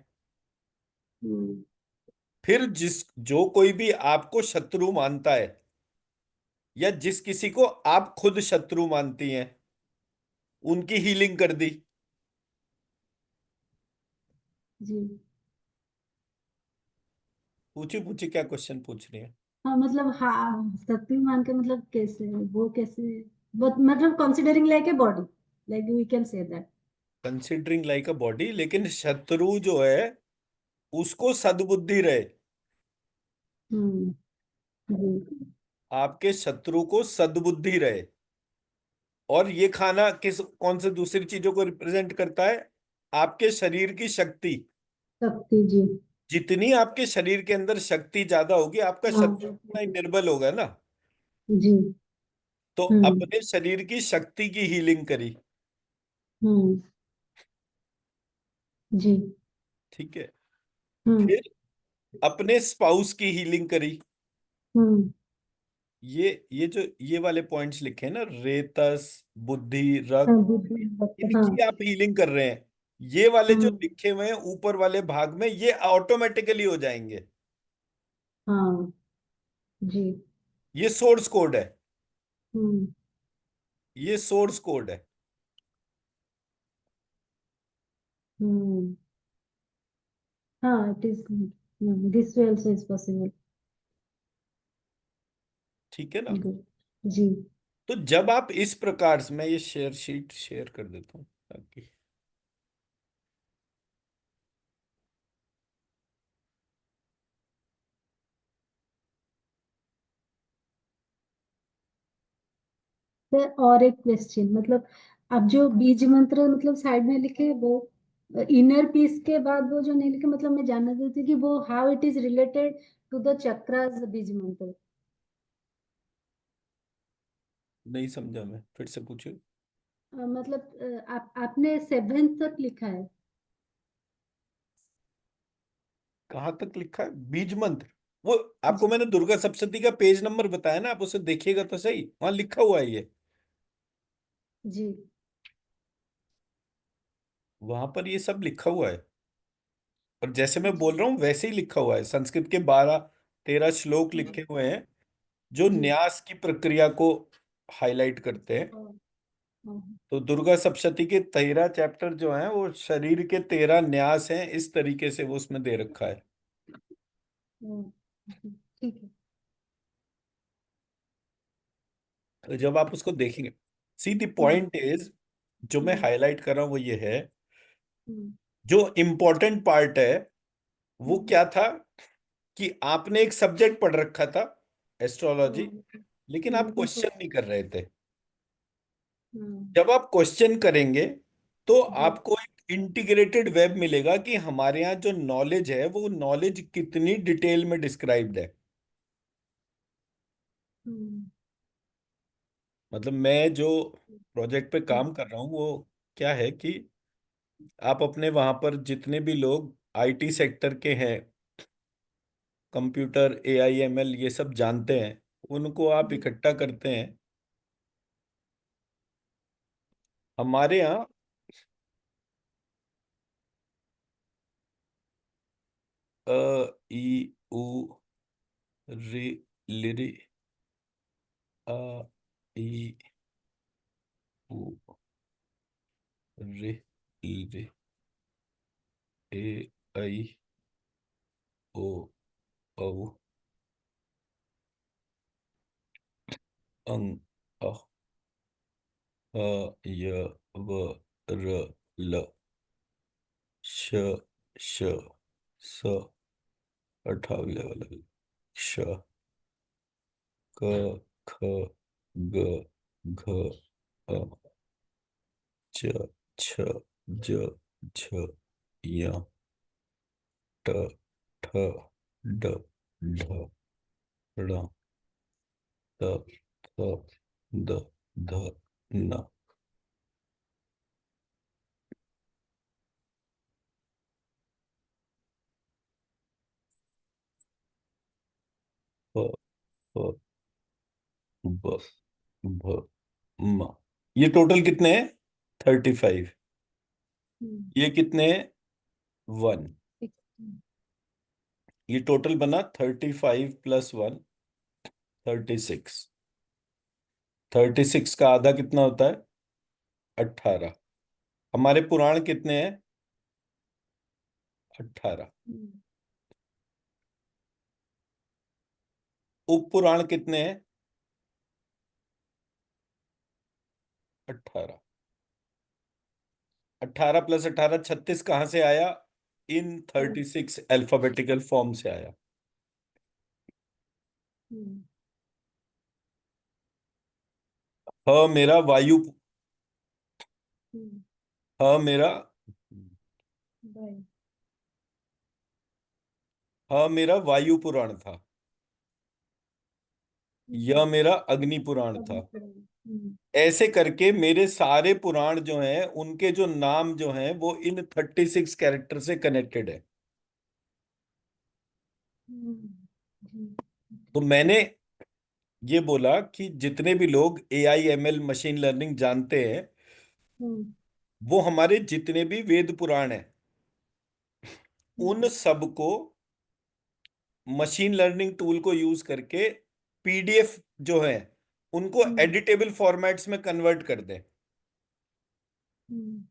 हम्म फिर जिस जो कोई भी आपको शत्रु मानता है या जिस किसी को आप खुद शत्रु मानती हैं, उनकी हीलिंग कर दी। जी पूछी पूछी क्या क्वेश्चन पूछ रही है? हाँ मतलब हाँ शक्ति मान के मतलब कैसे वो कैसे बट मतलब considering like a body like we can say that. Considering like a body, लेकिन शत्रु जो है उसको सद्बुद्धि रहे, हम्म जी आपके शत्रु को सद्बुद्धि रहे। और ये खाना किस कौन से दूसरी चीजों को रिप्रेजेंट करता है? आपके शरीर की शक्ति, शक्ति जी जितनी आपके शरीर के अंदर शक्ति ज्यादा होगी, आपका शरीर हाँ। उतना ही निर्बल होगा ना। जी। तो हम्म। अपने शरीर की शक्ति की हीलिंग करी। हम्म। जी। ठीक है। हम्म। फिर अपने स्पाउस की हीलिंग करी। हम्म। ये जो ये वाले पॉइंट्स लिखे हैं ना, रेतस, बुद्धि, हाँ, रक्त, बुद्धि वक्त, हाँ। इनकी आप हीलिंग कर रहे हैं। ये वाले जो हम्म। लिखे हुए हैं ऊपर वाले भाग में, ये ऑटोमेटिकली हो जाएंगे। हाँ। जी। ये सोर्स कोड है। हम्म। ये सोर्स कोड है। हम्म। हाँ, it is, this way also is possible. ठीक है ना। गुड। जी। तो जब आप इस प्रकार से, मैं ये शेयर शीट शेयर कर देता हूँ ताकि, सर, और एक क्वेश्चन, मतलब आप जो बीज मंत्र मतलब साइड में लिखे वो इनर पीस के बाद वो जो नहीं लिखे, मतलब मैं जानना चाहती थी कि वो how it is related to the chakras beej mantra. नहीं समझा मैं, फिर से पूछो। मतलब आपने सेवेंथ तक लिखा है। कहाँ तक लिखा है बीज मंत्र? वो आपको मैंने दुर्गा सप्तशती का पेज नंबर बताया ना, आप उसे देखिएगा तो सही, वहां लिखा हुआ है ये। जी। वहां पर ये सब लिखा हुआ है। और जैसे मैं जी। बोल रहा हूँ वैसे ही लिखा हुआ है। संस्कृत के 12-13 श्लोक हम्म। लिखे हुए हैं जो जी। न्यास की प्रक्रिया को हाईलाइट करते हैं। हाँ, हाँ, तो दुर्गा सप्तशती के 13 चैप्टर जो हैं वो शरीर के 13 न्यास हैं, इस तरीके से वो उसमें दे रखा है। हाँ, ठीक है। तो जब आप उसको देखेंगे, see the hmm. Point is, जो मैं हम्म। हाईलाइट कर रहा हूं वो ये है, हम्म। जो इम्पोर्टेंट पार्ट है वो हम्म। क्या था, कि आपने एक सब्जेक्ट पढ़ रखा था, एस्ट्रोलॉजी, लेकिन आप लेकिन क्वेश्चन नहीं कर रहे थे। हम्म। जब आप क्वेश्चन करेंगे तो जी। आपको एक इंटीग्रेटेड वेब मिलेगा कि हमारे यहाँ जो नॉलेज है वो नॉलेज कितनी डिटेल में डिस्क्राइब्ड है। हम्म। मतलब मैं जो प्रोजेक्ट पे हम्म। काम कर रहा हूँ वो क्या है कि आप अपने वहां पर जितने भी लोग आईटी सेक्टर के हैं, कंप्यूटर, एआई, एमएल ये सब जानते हैं, उनको आप जी। इकट्ठा करते हैं हमारे यहाँ। अ ई उ रि लिरि अ ई उ रि लिरि ए आई ओ औ अं अ य व र ल श श स, 18वें वाला, श, क, ख, ग, घ, अ, च, छ, ज, झ, य, ट, ठ, ड, ढ, ण, त, थ, द, ध, न, प, फ, ब, भ, म। ये टोटल कितने हैं? 35। हम्म। ये कितने हैं? 1। 16। ये टोटल बना 35 प्लस 1, 36। 36 का आधा कितना होता है? 18। हमारे पुराण कितने हैं? 18। हम्म। उप पुराण कितने हैं? 18। 18 प्लस 18, 36 कहाँ से आया? इन हम्म। 36 अल्फाबेटिकल फॉर्म से आया। हम्म। ह मेरा वायु, हम्म। ह मेरा बाय। हाँ मेरा वायु पुराण था, हम्म, यह मेरा अग्नि पुराण अभी था। पढ़ा है। ऐसे करके मेरे सारे पुराण जो हैं उनके जो नाम जो हैं वो इन 36 कैरेक्टर से कनेक्टेड है। हम्म, जी। तो मैंने ये बोला कि जितने भी लोग एआई एमएल मशीन लर्निंग जानते हैं, हम्म, वो हमारे जितने भी वेद पुराण हैं उन हम्म, सबको मशीन लर्निंग टूल को यूज करके पीडीएफ जो है उनको हम्म, एडिटेबल फॉर्मेट्स में कन्वर्ट कर दें। हम्म,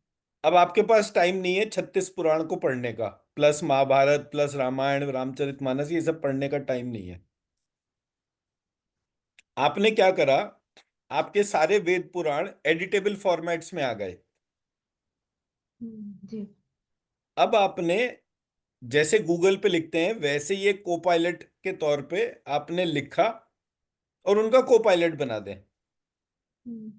अब आपके पास टाइम नहीं है 36 पुराण को पढ़ने का, प्लस महाभारत प्लस रामायण रामचरितमानस, ये सब पढ़ने का टाइम नहीं है। आपने क्या करा, आपके सारे वेद पुराण एडिटेबल फॉर्मेट्स में आ गए। जी। अब आपने जैसे गूगल पे लिखते हैं वैसे ही एक कोपायलट के तौर पे आपने लिखा और उनका कोपायलट बना दें। हम्म,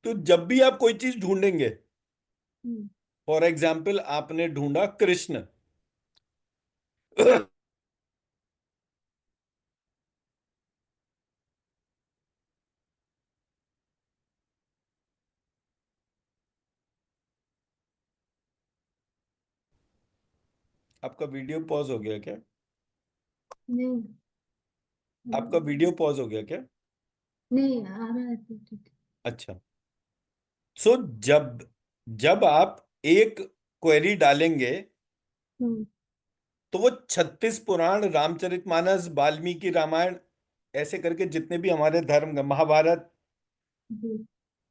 तो जब भी आप कोई चीज ढूंढेंगे, हम्म, फॉर एग्जाम्पल आपने ढूंढा कृष्ण, आपका वीडियो पॉज हो गया क्या? नहीं। आपका वीडियो पॉज हो गया क्या? नहीं आ रहा है तो ठीक अच्छा। सो जब जब आप एक क्वेरी डालेंगे है। तो वो 36 पुराण रामचरितमानस वाल्मीकि रामायण ऐसे करके जितने भी हमारे महाभारत जी।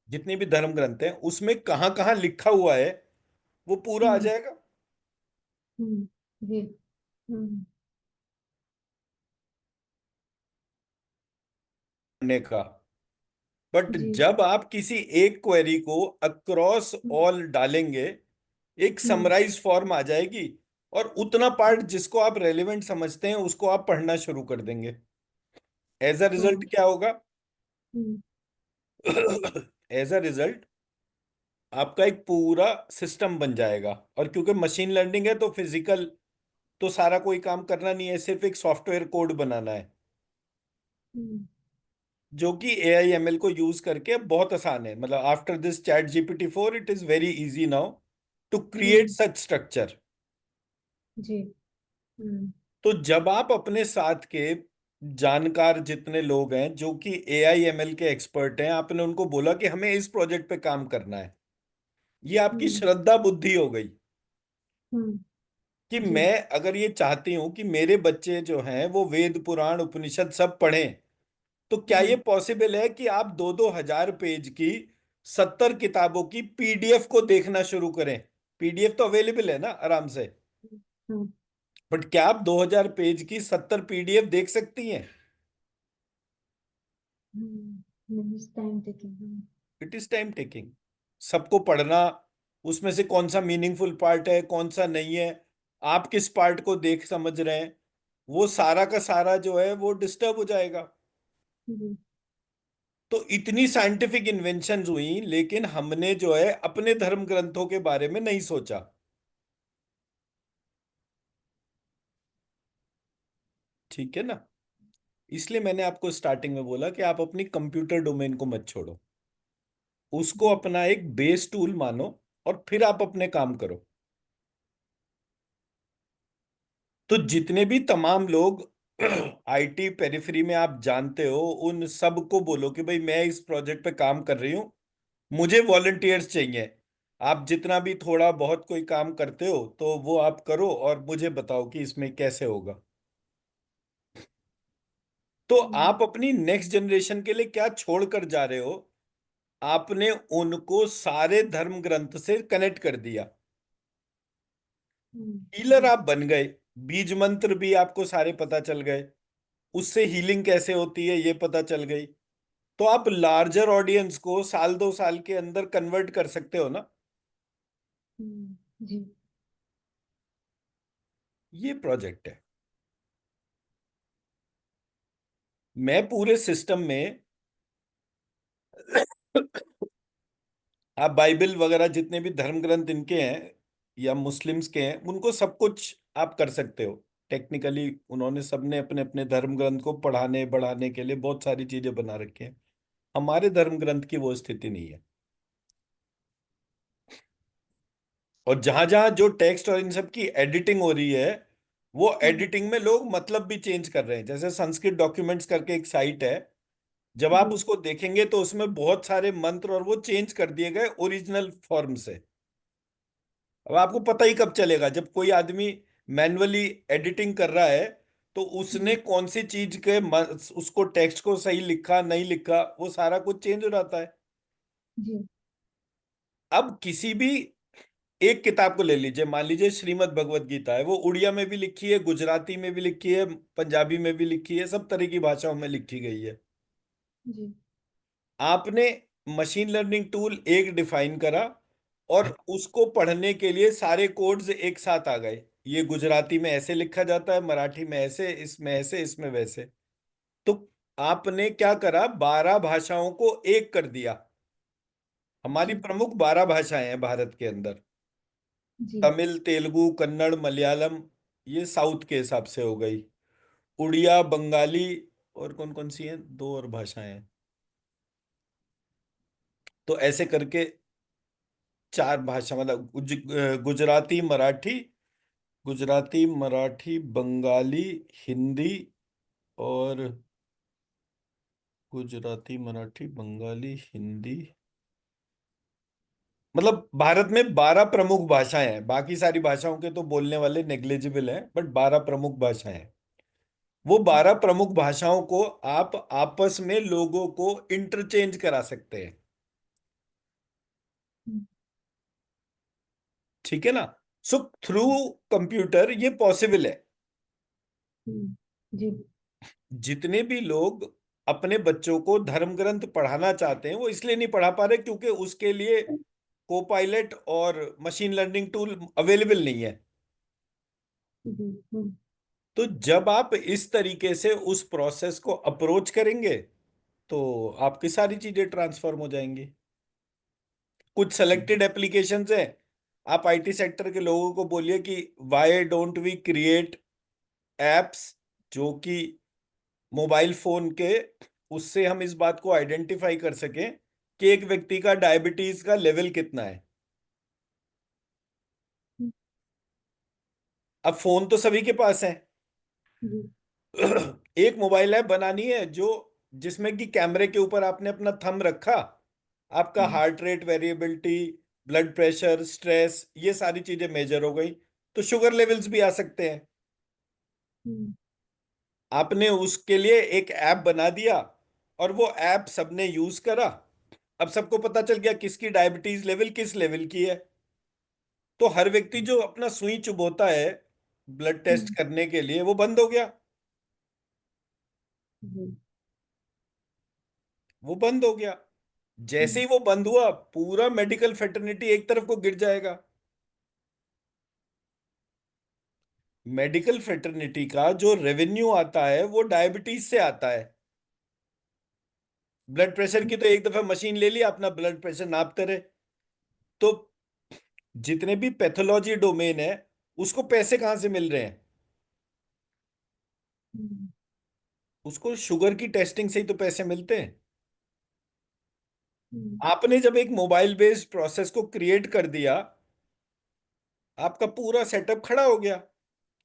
जितने भी धर्म ग्रंथ हैं उसमें कहाँ कहाँ लिखा हुआ है वो पूरा आ हम्म, जाएगा जी। हम्म, पढ़ने का। बट जी। जब आप किसी एक क्वेरी को अक्रॉस हम्म, ऑल डालेंगे एक हम्म, समराइज फॉर्म आ जाएगी, और उतना पार्ट हम्म, जिसको आप रेलेवेंट समझते हैं उसको आप पढ़ना शुरू कर देंगे। एज अ हाँ। रिजल्ट क्या होगा? हम्म, एज अ रिजल्ट आपका एक पूरा सिस्टम बन जाएगा। और क्योंकि मशीन लर्निंग है तो फिजिकल तो सारा कोई काम करना नहीं है, सिर्फ एक सॉफ्टवेयर कोड बनाना है, हम्म, जो कि एआई एमएल को यूज करके बहुत आसान है। मतलब after this chat GPT-4 it is very easy now to create hmm, such structure. जी। हम्म, तो जब आप अपने साथ के जानकार जितने लोग हैं जो कि एआई एमएल के एक्सपर्ट हैं, आपने उनको बोला कि हमें इस प्रोजेक्ट पे काम करना है, ये आपकी हम्म, श्रद्धा बुद्धि हो गई हम्म, कि जी। मैं अगर ये चाहती हूं कि मेरे बच्चे जो हैं वो वेद पुराण उपनिषद सब पढ़ें, तो क्या जी। ये पॉसिबल है कि आप 2-2 हजार पेज की 70 किताबों की पीडीएफ को देखना शुरू करें? पीडीएफ तो अवेलेबल है ना आराम से। हम्म, बट क्या आप 2000 पेज की 70 पीडीएफ देख सकती हैं? Time taking. It is time taking. सबको पढ़ना, उसमें से कौन सा मीनिंगफुल पार्ट है कौन सा नहीं है, आप किस पार्ट को देख समझ रहे हैं, वो सारा का सारा जो है वो डिस्टर्ब हो जाएगा। जी। तो इतनी साइंटिफिक इन्वेंशंस हुई लेकिन हमने जो है अपने धर्म ग्रंथों के बारे में नहीं सोचा। ठीक है ना? इसलिए मैंने आपको स्टार्टिंग में बोला कि आप अपनी कंप्यूटर डोमेन को मत छोड़ो, उसको जी। अपना एक बेस टूल मानो और फिर आप अपने काम करो। तो जितने भी तमाम लोग आईटी पेरिफेरी में आप जानते हो उन सबको बोलो कि भाई मैं इस प्रोजेक्ट पे काम कर रही हूँ, मुझे वॉलंटियर्स चाहिए। आप जितना भी थोड़ा बहुत कोई काम करते हो तो वो आप करो और मुझे बताओ कि इसमें कैसे होगा। तो हम्म, आप अपनी नेक्स्ट जनरेशन के लिए क्या छोड़ कर जा रहे हो? आपने उनको सारे धर्म ग्रंथ से कनेक्ट कर दिया, हीलर जी। आप बन गए, बीज मंत्र भी आपको सारे पता चल गए, उससे हीलिंग कैसे होती है ये पता चल गई। तो आप लार्जर ऑडियंस को साल 2 साल के अंदर कन्वर्ट कर सकते हो ना। जी। ये प्रोजेक्ट है। मैं पूरे सिस्टम में आप बाइबल वगैरह जितने भी धर्म ग्रंथ इनके हैं या मुस्लिम्स के हैं उनको सब कुछ आप कर सकते हो टेक्निकली उन्होंने सबने अपने अपने धर्म ग्रंथ को पढ़ाने बढ़ाने के लिए बहुत सारी चीजें बना रखी हैं। हमारे धर्म ग्रंथ की वो स्थिति नहीं है। और जहां जहां जो टेक्स्ट और इन सब की एडिटिंग हो रही है, वो हम्म, एडिटिंग में लोग मतलब भी चेंज कर रहे हैं। जैसे संस्कृत डॉक्यूमेंट्स करके एक साइट है, जब आप जी उसको देखेंगे तो उसमें बहुत सारे मंत्र और वो चेंज कर दिए गए ओरिजिनल फॉर्म से। अब आपको पता ही कब चलेगा जब कोई आदमी मैन्युअली एडिटिंग कर रहा है, तो उसने जी कौन सी चीज के उसको टेक्स्ट को सही लिखा नहीं लिखा, वो सारा कुछ चेंज हो जाता है। जी अब किसी भी एक किताब को ले लीजिए, मान लीजिए श्रीमद् भगवत गीता है, वो उड़िया में भी लिखी है, गुजराती में भी लिखी है, पंजाबी में भी लिखी है, सब तरह की भाषाओं में लिखी गई है। जी आपने मशीन लर्निंग टूल एक डिफाइन करा, और उसको पढ़ने के लिए सारे कोड्स एक साथ आ गए। ये गुजराती में ऐसे लिखा जाता है, मराठी में ऐसे, इसमें ऐसे, इसमें वैसे। तो आपने क्या करा, 12 भाषाओं को एक कर दिया। हमारी जी प्रमुख 12 भाषाएं हैं भारत के अंदर। जी तमिल, तेलुगु, कन्नड़, मलयालम, ये साउथ के हिसाब से हो गई। उड़िया, बंगाली, और कौन कौन सी हैं, दो और भाषाएं हैं। तो ऐसे करके चार भाषा, मतलब गुजराती, मराठी, गुजराती, मराठी, बंगाली, हिंदी, और गुजराती, मराठी, बंगाली, हिंदी, मतलब भारत में 12 प्रमुख भाषाएं हैं। बाकी सारी भाषाओं के तो बोलने वाले नेग्लिजिबल हैं, बट 12 प्रमुख भाषाएं हैं। वो जी 12 प्रमुख भाषाओं को आप आपस में लोगों को इंटरचेंज करा सकते हैं। हम्म, ठीक है ना? सो थ्रू कंप्यूटर ये पॉसिबल है। जी जितने भी लोग अपने बच्चों को धर्म ग्रंथ पढ़ाना चाहते हैं, वो इसलिए नहीं पढ़ा पा रहे क्योंकि उसके लिए को पायलट और मशीन लर्निंग टूल अवेलेबल नहीं है। जी तो जब आप इस तरीके से उस प्रोसेस को अप्रोच करेंगे, तो आपकी सारी चीजें ट्रांसफॉर्म हो जाएंगी। कुछ सेलेक्टेड एप्लीकेशंस हैं। आप आईटी सेक्टर के लोगों को बोलिए कि why don't we create apps जो कि मोबाइल फोन के, उससे हम इस बात को आइडेंटिफाई कर सकें कि एक व्यक्ति का डायबिटीज का लेवल कितना है। अब फोन तो सभी के पास है। जी एक मोबाइल ऐप बनानी है जो, जिसमें कि कैमरे के ऊपर आपने अपना थंब रखा, आपका hmm, heart rate variability, blood pressure, stress, ये सारी चीजें मेजर हो गई। तो शुगर लेवल्स भी आ सकते हैं। हम्म, आपने उसके लिए एक ऐप बना दिया, और वो ऐप सबने यूज करा। अब सबको पता चल गया किसकी डायबिटीज लेवल किस लेवल की है। तो हर व्यक्ति जो अपना सुई चुभोता है ब्लड टेस्ट हम्म, करने के लिए, वो बंद हो गया। जी वो बंद हो गया। जैसे हम्म, ही वो बंद हुआ, पूरा मेडिकल फेटर्निटी एक तरफ को गिर जाएगा। मेडिकल फेटर्निटी का जो रेवेन्यू आता है वो डायबिटीज से आता है। ब्लड प्रेशर की तो एक दफा मशीन ले लिया, अपना ब्लड प्रेशर नापते रहे। तो जितने भी पैथोलॉजी डोमेन है, उसको पैसे कहाँ से मिल रहे हैं? हम्म, उसको शुगर की टेस्टिंग से ही तो पैसे मिलते हैं। हम्म, आपने जब एक मोबाइल बेस्ड प्रोसेस को क्रिएट कर दिया, आपका पूरा सेटअप खड़ा हो गया,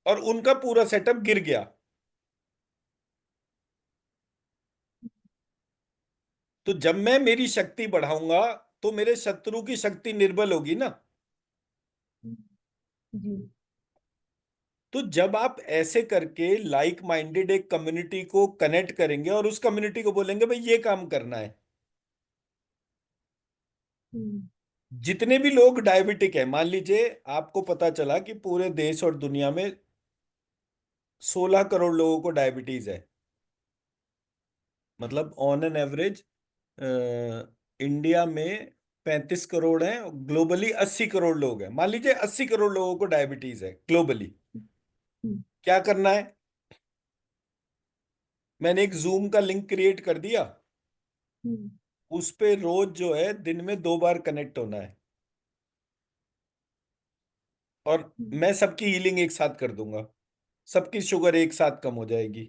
और उनका पूरा सेटअप गिर गया। तो जब मैं मेरी शक्ति बढ़ाऊंगा, तो मेरे शत्रु की शक्ति निर्बल होगी ना। जी तो जब आप ऐसे करके लाइक माइंडेड एक कम्युनिटी को कनेक्ट करेंगे, और उस कम्युनिटी को बोलेंगे भाई ये काम करना है। हम्म, जितने भी लोग डायबिटिक है, मान लीजिए आपको पता चला कि पूरे देश और दुनिया में 16 करोड़ लोगों को डायबिटीज है। मतलब ऑन एन एवरेज इंडिया में 35 करोड़ हैं, ग्लोबली 80 करोड़ लोग हैं। मान लीजिए 80 करोड़ लोगों को डायबिटीज है ग्लोबली। हम्म, क्या करना है? मैंने एक जूम का लिंक क्रिएट कर दिया। हम्म, उस पे रोज जो है दिन में 2 बार कनेक्ट होना है, और हम्म, मैं सबकी हीलिंग एक साथ कर दूंगा। सबकी शुगर एक साथ कम हो जाएगी।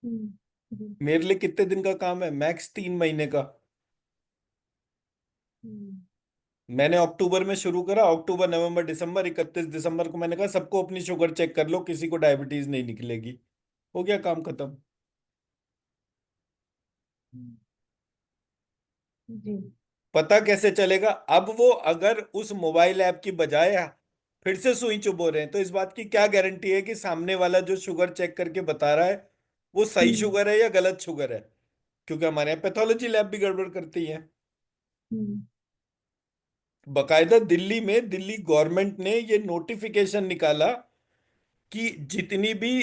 जी। मेरे लिए कितने दिन का काम है? मैक्स 3 महीने का। हम्म। मैंने अक्टूबर में शुरू करा, अक्टूबर नवंबर दिसंबर, 31 दिसंबर को मैंने कहा सबको अपनी शुगर चेक कर लो, किसी को डायबिटीज नहीं निकलेगी। हो गया काम खत्म। जी। पता कैसे चलेगा? अब वो अगर उस मोबाइल ऐप की बजाय फिर से सुई चुबो रहे हैं, तो इस बात की क्या गारंटी है कि सामने वाला जो शुगर चेक करके बता रहा है वो सही हम्म। शुगर है या गलत शुगर है? क्योंकि हमारे यहाँ पैथोलॉजी लैब भी गड़बड़ करती है। हम्म। बकायदा दिल्ली में, दिल्ली गवर्नमेंट ने ये नोटिफिकेशन निकाला कि जितनी भी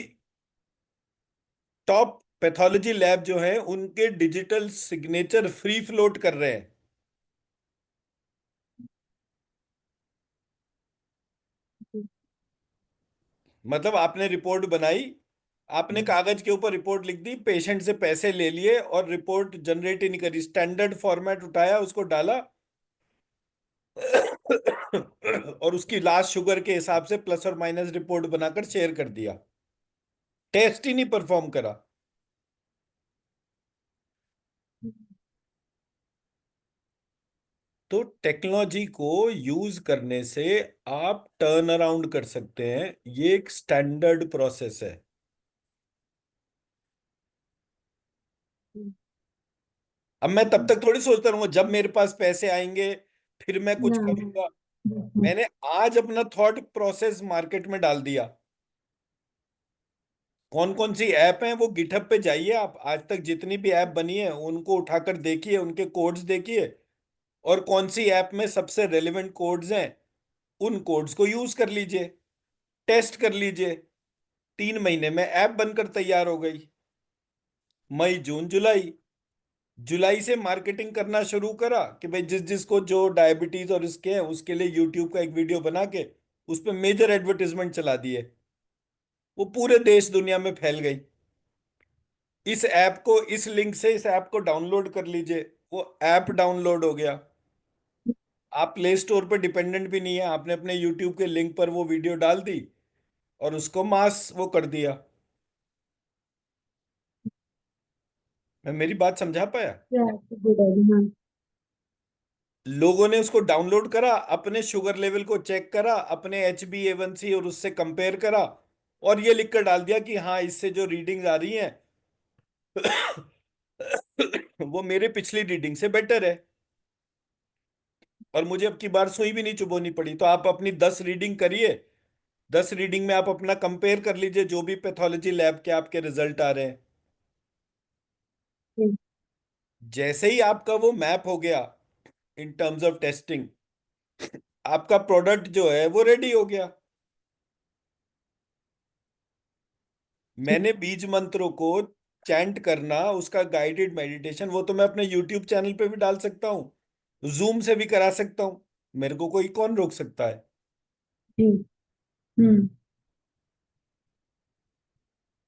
टॉप पैथोलॉजी लैब जो है उनके डिजिटल सिग्नेचर फ्री फ्लोट कर रहे हैं। जी। मतलब आपने रिपोर्ट बनाई, आपने कागज के ऊपर रिपोर्ट लिख दी, पेशेंट से पैसे ले लिए और रिपोर्ट जनरेट ही नहीं करी, स्टैंडर्ड फॉर्मेट उठाया, उसको डाला और उसकी लास्ट शुगर के हिसाब से प्लस और माइनस रिपोर्ट बनाकर शेयर कर दिया। टेस्ट ही नहीं परफॉर्म करा। तो टेक्नोलॉजी को यूज करने से आप टर्न अराउंड कर सकते हैं, ये एक स्टैंडर्ड प्रोसेस है। अब मैं तब तक थोड़ी सोचता रहूंगा जब मेरे पास पैसे आएंगे फिर मैं कुछ ना ना। करूंगा। मैंने आज अपना थॉट प्रोसेस मार्केट में डाल दिया। कौन कौन सी ऐप हैं वो गिटहब पे जाइए, आप आज तक जितनी भी ऐप बनी है उनको उठाकर देखिए, उनके कोड्स देखिए, और कौन सी ऐप में सबसे रेलेवेंट कोड्स हैं उन कोड्स को यूज कर लीजिए, टेस्ट कर लीजिए। 3 महीने में ऐप बनकर तैयार हो गई। मई जून जुलाई, जुलाई से मार्केटिंग करना शुरू करा कि भाई जिस जिसको जो डायबिटीज और इसके हैं उसके लिए यूट्यूब का एक वीडियो बना के उस पर मेजर एडवर्टीजमेंट चला दिए। वो पूरे देश दुनिया में फैल गई। इस ऐप को, इस लिंक से इस ऐप को डाउनलोड कर लीजिए। वो ऐप डाउनलोड हो गया। आप प्ले स्टोर पर डिपेंडेंट भी नहीं है, आपने अपने यूट्यूब के लिंक पर वो वीडियो डाल दी और उसको मास वो कर दिया। मैं मेरी बात समझा पाया? Good idea. हाँ। लोगों ने उसको डाउनलोड करा, अपने शुगर लेवल को चेक करा, अपने HbA1c और उससे कंपेयर करा, और ये लिखकर डाल दिया कि हाँ इससे जो रीडिंग्स आ रही हैं वो मेरे पिछली रीडिंग से बेटर है, और मुझे अब की बार सुई भी नहीं चुभोनी पड़ी। तो आप अपनी 10 रीडिंग करिए, 10 रीडिंग में आप अपना कंपेयर कर लीजिए जो भी पैथोलॉजी लैब के आपके रिजल्ट आ रहे हैं। जी। जैसे ही आपका वो मैप हो गया इन टर्म्स ऑफ टेस्टिंग, आपका प्रोडक्ट जो है वो रेडी हो गया। जी। मैंने बीज मंत्रों को चैंट करना, उसका गाइडेड मेडिटेशन, वो तो मैं अपने यूट्यूब चैनल पे भी डाल सकता हूँ, जूम से भी करा सकता हूँ। मेरे को कोई कौन रोक सकता है? जी। हम्म।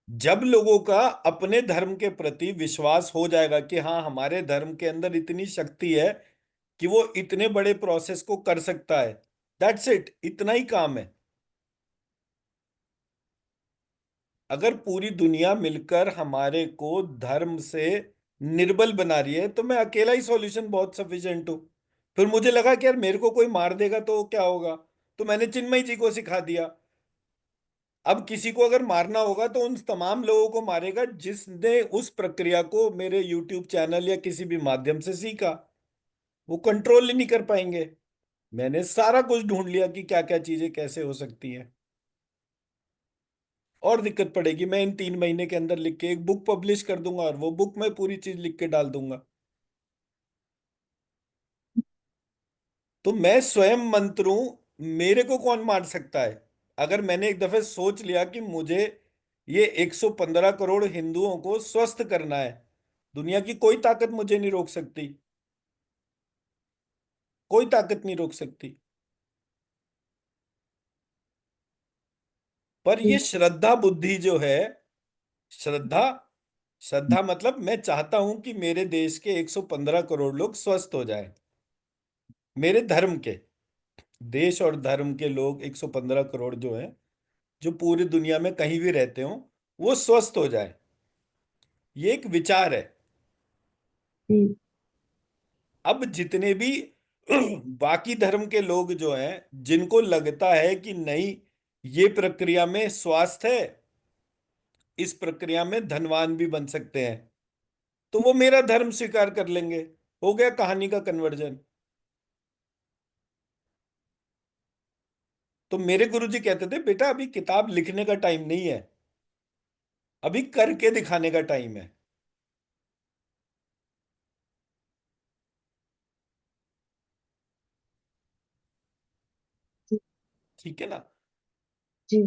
जब लोगों का अपने धर्म के प्रति विश्वास हो जाएगा कि हाँ हमारे धर्म के अंदर इतनी शक्ति है कि वो इतने बड़े प्रोसेस को कर सकता है, दैट्स इट, इतना ही काम है। अगर पूरी दुनिया मिलकर हमारे को धर्म से निर्बल बना रही है तो मैं अकेला ही सॉल्यूशन बहुत सफिशिएंट हूं। फिर मुझे लगा कि यार मेरे को कोई मार देगा तो क्या होगा, तो मैंने चिन्मय जी को सिखा दिया। अब किसी को अगर मारना होगा तो उन तमाम लोगों को मारेगा जिसने उस प्रक्रिया को मेरे यूट्यूब चैनल या किसी भी माध्यम से सीखा। वो कंट्रोल ही नहीं कर पाएंगे। मैंने सारा कुछ ढूंढ लिया कि क्या क्या चीजें कैसे हो सकती हैं। और दिक्कत पड़ेगी, मैं इन 3 महीने के अंदर लिख के एक बुक पब्लिश कर दूंगा और वो बुक में पूरी चीज लिख के डाल दूंगा। तो मैं स्वयं मंत्र हूं, मेरे को कौन मार सकता है? अगर मैंने एक दफे सोच लिया कि मुझे ये 115 करोड़ हिंदुओं को स्वस्थ करना है, दुनिया की कोई ताकत मुझे नहीं रोक सकती। कोई ताकत नहीं रोक सकती। पर ये जी। श्रद्धा बुद्धि जो है, श्रद्धा, श्रद्धा मतलब मैं चाहता हूं कि मेरे देश के 115 करोड़ लोग स्वस्थ हो जाएं। मेरे धर्म के, देश और धर्म के लोग 115 करोड़ जो हैं जो पूरी दुनिया में कहीं भी रहते हो, वो स्वस्थ हो जाए। ये एक विचार है। जी अब जितने भी बाकी धर्म के लोग जो हैं, जिनको लगता है कि नहीं, ये प्रक्रिया में स्वास्थ्य है, इस प्रक्रिया में धनवान भी बन सकते हैं, तो वो मेरा धर्म स्वीकार कर लेंगे। हो गया कहानी का कन्वर्जन। तो मेरे गुरुजी कहते थे, बेटा अभी किताब लिखने का टाइम नहीं है, अभी करके दिखाने का टाइम है। जी ठीक है ना? जी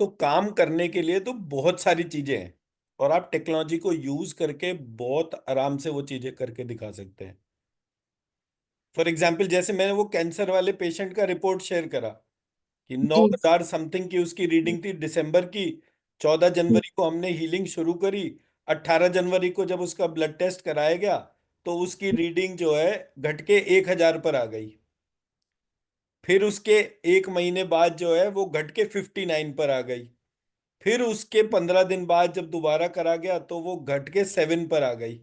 तो काम करने के लिए तो बहुत सारी चीजें हैं, और आप टेक्नोलॉजी को यूज करके बहुत आराम से वो चीजें करके दिखा सकते हैं। फॉर एग्जाम्पल, जैसे मैंने वो कैंसर वाले पेशेंट का रिपोर्ट शेयर करा कि जी 9,000 समथिंग की उसकी रीडिंग थी दिसंबर की। 14 जनवरी को हमने हीलिंग शुरू करी। 18 जनवरी को जब उसका ब्लड टेस्ट कराया गया, तो उसकी रीडिंग जो है घट के 1,000 पर आ गई। फिर उसके एक महीने बाद जो है वो घट के 59 पर आ गई। फिर उसके 15 दिन बाद जब दोबारा करा गया, तो वो घट के 7 पर आ गई।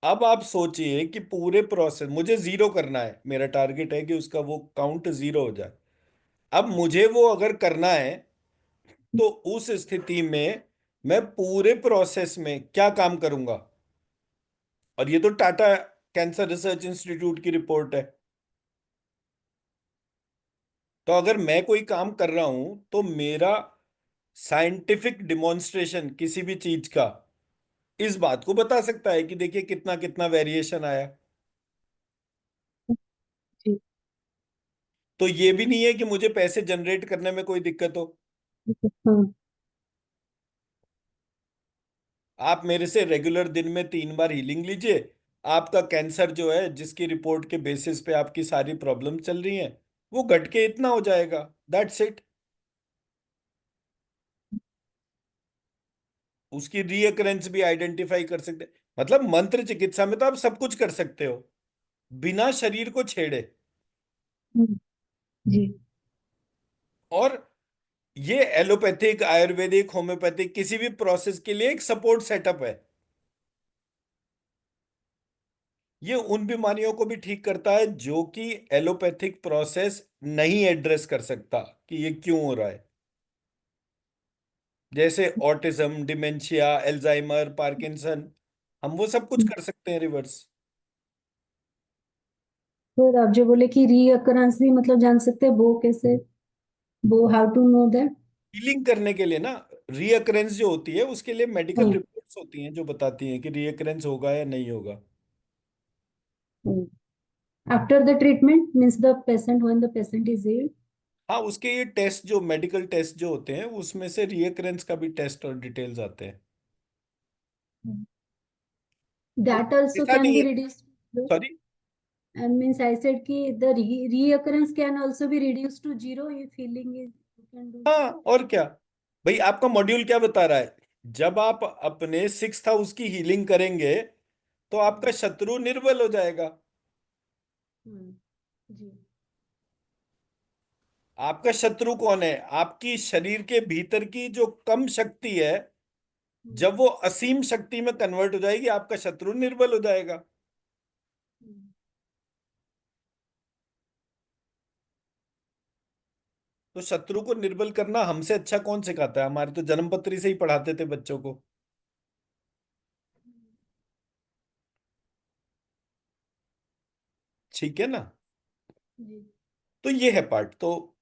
अब आप सोचिए कि पूरे प्रोसेस मुझे जीरो करना है, मेरा टारगेट है कि उसका वो काउंट जीरो हो जाए। अब मुझे वो अगर करना है, तो उस स्थिति में मैं पूरे प्रोसेस में क्या काम करूंगा? और ये तो टाटा कैंसर रिसर्च इंस्टीट्यूट की रिपोर्ट है। तो अगर मैं कोई काम कर रहा हूं, तो मेरा साइंटिफिक डिमॉन्स्ट्रेशन किसी भी चीज का इस बात को बता सकता है कि देखिए कितना कितना वेरिएशन आया। जी तो ये भी नहीं है कि मुझे पैसे जनरेट करने में कोई दिक्कत हो। हाँ आप मेरे से रेगुलर दिन में 3 बार हीलिंग लीजिए। आपका कैंसर जो है, जिसकी रिपोर्ट के बेसिस पे आपकी सारी प्रॉब्लम चल रही हैं, वो घट के इतना हो जाएगा। That's it. उसकी रीअकरेंस भी आइडेंटिफाई कर सकते हैं। मतलब मंत्र चिकित्सा में तो आप सब कुछ कर सकते हो, बिना शरीर को छेड़े। हम्म, जी और ये एलोपैथिक, आयुर्वेदिक, होम्योपैथिक किसी भी प्रोसेस के लिए एक सपोर्ट सेटअप है। ये उन बीमारियों को भी ठीक करता है जो कि एलोपैथिक प्रोसेस नहीं एड्रेस कर सकता कि ये क्यों हो रहा है। जैसे ऑटिज्म, डिमेंशिया, एल्जाइमर, पार्किंसन, हम वो सब कुछ कर सकते हैं रिवर्स। फिर आप जो बोले कि रीअकरेंस भी मतलब जान सकते हैं, वो कैसे, वो how to know that? Healing करने के लिए ना, रीअकरेंस जो होती है उसके लिए मेडिकल हाँ रिपोर्ट्स होती हैं जो बताती हैं कि रीअकरेंस होगा या नहीं होगा। After the treatment means the patient, when the patient is ill. हाँ, उसके ये टेस्ट, जो मेडिकल टेस्ट जो होते हैं, उसमें से रीअकरेंस का भी टेस्ट और डिटेल्स आते हैं। तो दैट आल्सो ऐसा कैन नहीं बी है। Reduced. Sorry. means I said कि the reoccurrence can also be reduced to zero if healing is you can do हाँ, और क्या? भाई आपका मॉड्यूल क्या बता रहा है? जब आप अपने 6th हाउस की हीलिंग करेंगे, तो आपका शत्रु निर्बल हो जाएगा। जी आपका शत्रु कौन है? आपकी शरीर के भीतर की जो कम शक्ति है, हम्म, जब वो असीम शक्ति में कन्वर्ट हो जाएगी, आपका शत्रु निर्बल हो जाएगा। हम्म, तो शत्रु को निर्बल करना हमसे अच्छा कौन सिखाता है? हमारे तो जन्मपत्री से ही पढ़ाते थे बच्चों को। ठीक है ना? जी तो ये है पार्ट। तो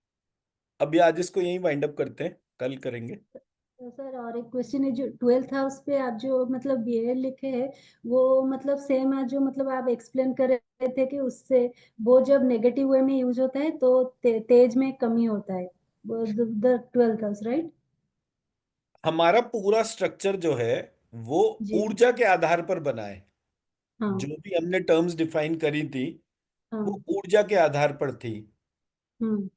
अभी आज इसको यहीं वाइंड अप करते हैं, कल करेंगे। तो सर और एक क्वेश्चन है, जो 12th हाउस पे आप जो मतलब BA लिखे हैं, वो मतलब सेम है जो मतलब आप एक्सप्लेन कर रहे थे कि उससे वो जब नेगेटिव वे में यूज होता है तो तेज में कमी होता है, द 12th हाउस, राइट? हमारा पूरा स्ट्रक्चर जो है, वो जी ऊर्जा के आधार पर बना है। जो हाँ भी हमने टर्म्स डिफाइन करी थी, वो हाँ ऊर्जा के आधार पर थी। हम्म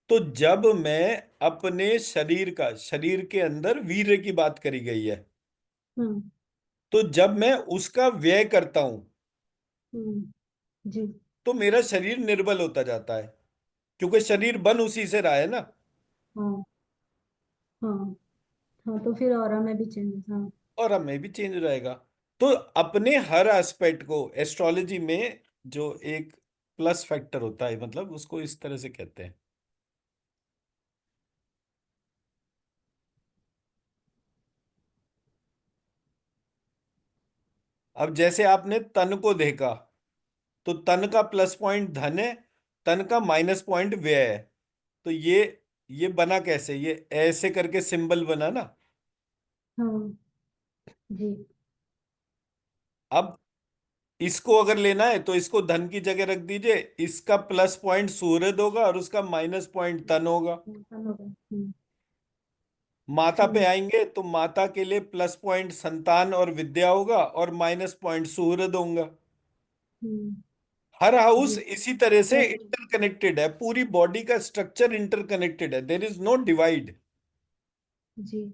तो जब मैं अपने शरीर का, शरीर के अंदर वीर्य की बात करी गई है, हम्म तो जब मैं उसका व्यय करता हूं, हम्म जी तो मेरा शरीर निर्बल होता जाता है। क्योंकि शरीर बन उसी से रहा है ना। हाँ हाँ हाँ, तो फिर ऑरा में भी चेंजेस, हाँ। और हमें भी चेंज रहेगा। तो अपने हर एस्पेक्ट को एस्ट्रोलॉजी में जो एक प्लस फैक्टर होता है, मतलब उसको इस तरह से कहते हैं। अब जैसे आपने तन को देखा, तो तन का प्लस पॉइंट धन है, तन का माइनस पॉइंट व्यय है। तो ये बना कैसे, ये ऐसे करके सिंबल बना ना। हाँ जी। अब इसको अगर लेना है तो इसको धन की जगह रख दीजिए, इसका प्लस पॉइंट सूरज होगा और उसका माइनस पॉइंट तन होगा। नुकसान होगा। माता पे हम्म आएंगे तो माता के लिए प्लस पॉइंट संतान और विद्या होगा, और माइनस पॉइंट सूरज होगा। हम्म हर हाउस जी। इसी तरह से तो इंटरकनेक्टेड है, पूरी बॉडी का स्ट्रक्चर इंटरकनेक्टेड है, देर इज नो डिवाइड। जी।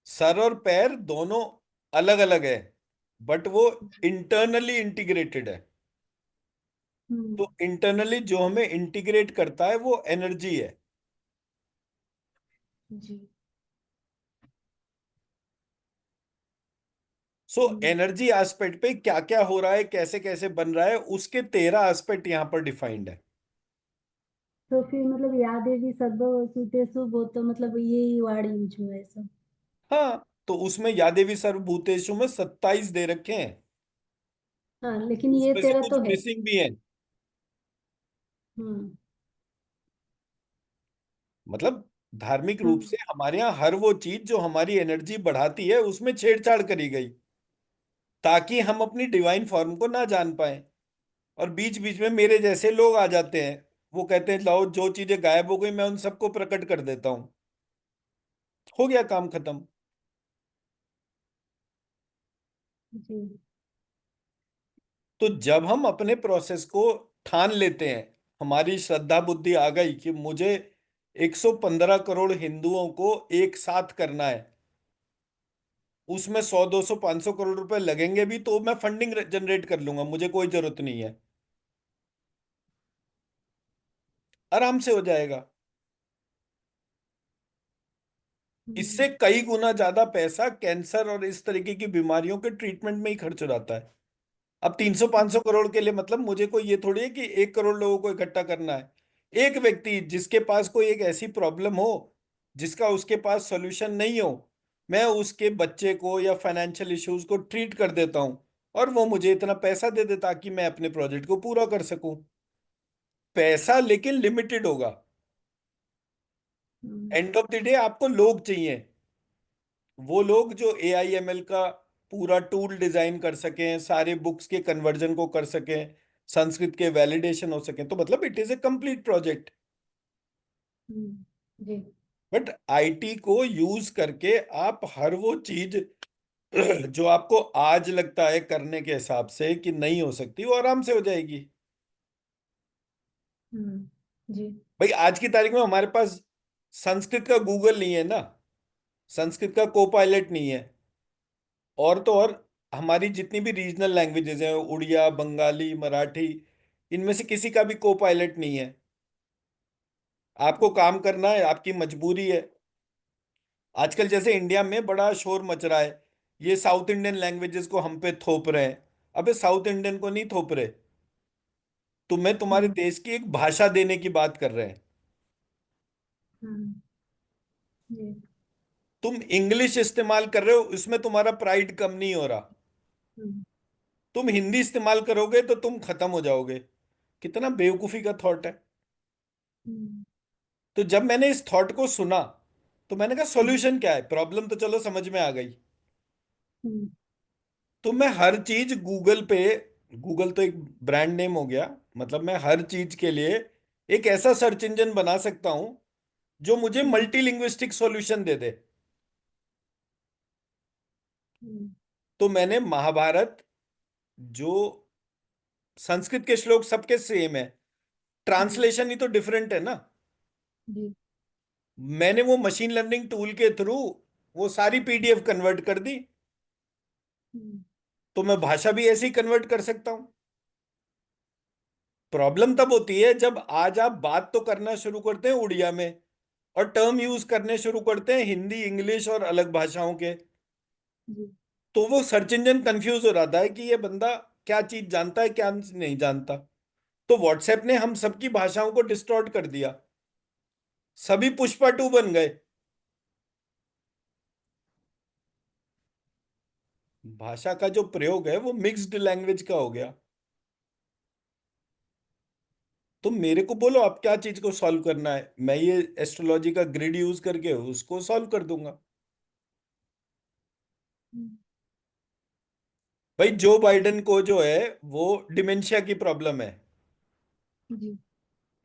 सर और पैर दोनों अलग अलग है, बट वो इंटरनली इंटीग्रेटेड है। हम्म तो इंटरनली जो हमें इंटीग्रेट करता है वो एनर्जी है। जी। सो हम्म एनर्जी एस्पेक्ट पे क्या क्या हो रहा है, कैसे कैसे बन रहा है, उसके 13 एस्पेक्ट यहां पर डिफाइंड है। तो फिर मतलब या देवी सर्वभूतेषु वो तो मतलब ये वर्ड यूज हुआ है सब। हाँ, तो उसमें या देवी सर्वभूतेषु में 27 दे रखे हैं। हाँ, लेकिन ये उसमें से 13 कुछ तो है। मिसिंग भी हैं। हम्म मतलब धार्मिक रूप हम। से हमारे यहाँ हर वो चीज जो हमारी एनर्जी बढ़ाती है उसमें छेड़छाड़ करी गई, ताकि हम अपनी डिवाइन फॉर्म को ना जान पाए। और बीच बीच में मेरे जैसे लोग आ जाते हैं, वो कहते हैं लाओ जो चीजें गायब हो गई मैं उन सबको प्रकट कर देता हूं, हो गया काम खत्म। जी। तो जब हम अपने प्रोसेस को ठान लेते हैं, हमारी श्रद्धा बुद्धि आ गई कि मुझे 115 करोड़ हिंदुओं को एक साथ करना है, उसमें 100 200 500 करोड़ रुपए लगेंगे भी तो मैं फंडिंग जनरेट कर लूंगा, मुझे कोई जरूरत नहीं है, आराम से हो जाएगा। हम्म इससे कई गुना ज्यादा पैसा कैंसर और इस तरीके की बीमारियों के ट्रीटमेंट में ही खर्च हो जाता है। अब 300 500 करोड़ के लिए मतलब मुझे कोई ये थोड़ी है कि 1 करोड़ लोगों को इकट्ठा करना है। एक व्यक्ति जिसके पास कोई एक ऐसी प्रॉब्लम हो जिसका उसके पास सॉल्यूशन नहीं हो, मैं उसके बच्चे को या फाइनेंशियल इश्यूज को ट्रीट कर देता हूं, और वो मुझे इतना पैसा दे दे ताकि मैं अपने प्रोजेक्ट को पूरा कर सकूं। पैसा लेकिन लिमिटेड होगा। हम्म एंड ऑफ द डे आपको लोग चाहिए, वो लोग जो AIML का पूरा टूल डिजाइन कर सकें, सारे बुक्स के कन्वर्जन को कर सकें, संस्कृत के वैलिडेशन हो सकें, तो मतलब it is a complete project. जी। बट IT को यूज करके आप हर वो चीज जो आपको आज लगता है करने के हिसाब से कि नहीं हो सकती, वो आराम से हो जाएगी। जी। भाई आज की तारीख में हमारे पास संस्कृत का गूगल नहीं है ना, संस्कृत का को पायलट नहीं है, और तो और हमारी जितनी भी रीजनल लैंग्वेजेस हैं, उड़िया बंगाली मराठी, इनमें से किसी का भी को पायलट नहीं है। आपको काम करना है, आपकी मजबूरी है। आजकल जैसे इंडिया में बड़ा शोर मच रहा है, ये साउथ इंडियन लैंग्वेजेस को हम पे थोप रहे हैं। अबे साउथ इंडियन को नहीं थोप रहे, तुम्हें तुम्हारे हम्म देश की एक भाषा देने की बात कर रहे हैं। हम्म जी। तुम इंग्लिश इस्तेमाल कर रहे हो, इसमें तुम्हारा प्राइड कम नहीं हो रहा। हम्म तुम हिंदी इस्तेमाल करोगे तो तुम खत्म हो जाओगे। कितना बेवकूफी का थॉट है। हम्म तो जब मैंने इस थॉट को सुना, तो मैंने कहा जी। सॉल्यूशन क्या है, प्रॉब्लम तो चलो समझ में आ गई। हम्म तो मैं हर चीज गूगल पे, गूगल तो एक ब्रांड नेम हो गया, मतलब मैं हर चीज के लिए एक ऐसा सर्च इंजन बना सकता हूं जो मुझे हम्म मल्टीलिंग्विस्टिक सॉल्यूशन दे दे। हम्म तो मैंने महाभारत, जो संस्कृत के श्लोक सबके सेम है, जी। ट्रांसलेशन ही तो डिफरेंट है ना। जी। मैंने वो मशीन लर्निंग टूल के थ्रू वो सारी PDF कन्वर्ट कर दी, हम्म तो मैं भाषा भी ऐसे ही कन्वर्ट कर सकता हूं। प्रॉब्लम तब होती है जब आज आप बात तो करना शुरू करते हैं उड़िया में, और टर्म यूज करने शुरू करते हैं हिंदी इंग्लिश और अलग भाषाओं के। जी। तो वो सर्च इंजन कंफ्यूज हो रहा है कि ये बंदा क्या चीज जानता है क्या नहीं जानता। तो व्हाट्सएप ने हम सबकी भाषाओं को डिस्टॉर्ट कर दिया, सभी पुष्पा टू बन गए। भाषा का जो प्रयोग है वो मिक्स्ड लैंग्वेज का हो गया। तो मेरे को बोलो आप क्या चीज को सॉल्व करना है, मैं ये एस्ट्रोलॉजी का ग्रिड यूज करके उसको सॉल्व कर दूंगा। हम्म, भाई जो बाइडेन को जो है वो डिमेंशिया की प्रॉब्लम है, जी। हम्म।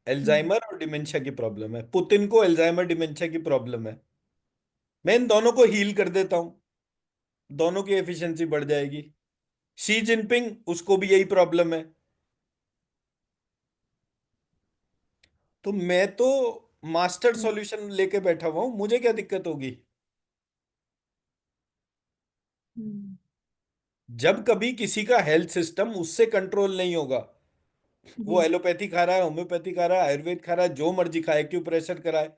एल्जाइमर और डिमेंशिया की प्रॉब्लम है। पुतिन को एल्जाइमर डिमेंशिया की प्रॉब्लम है। मैं इन दोनों को हील कर देता हूं, दोनों की एफिशिएंसी बढ़ जाएगी। शी जिनपिंग, उसको भी यही प्रॉब्लम है। तो मैं तो मास्टर हम्म। सॉल्यूशन लेके बैठा हुआ हूं, मुझे क्या दिक्कत होगी। हम्म। जब कभी किसी का हेल्थ सिस्टम उससे कंट्रोल नहीं होगा, वो जी। एलोपैथी खा रहा है, होम्योपैथी खा रहा है, आयुर्वेद खा रहा है, जो मर्जी खाए, एक्यूप्रेशर कराए,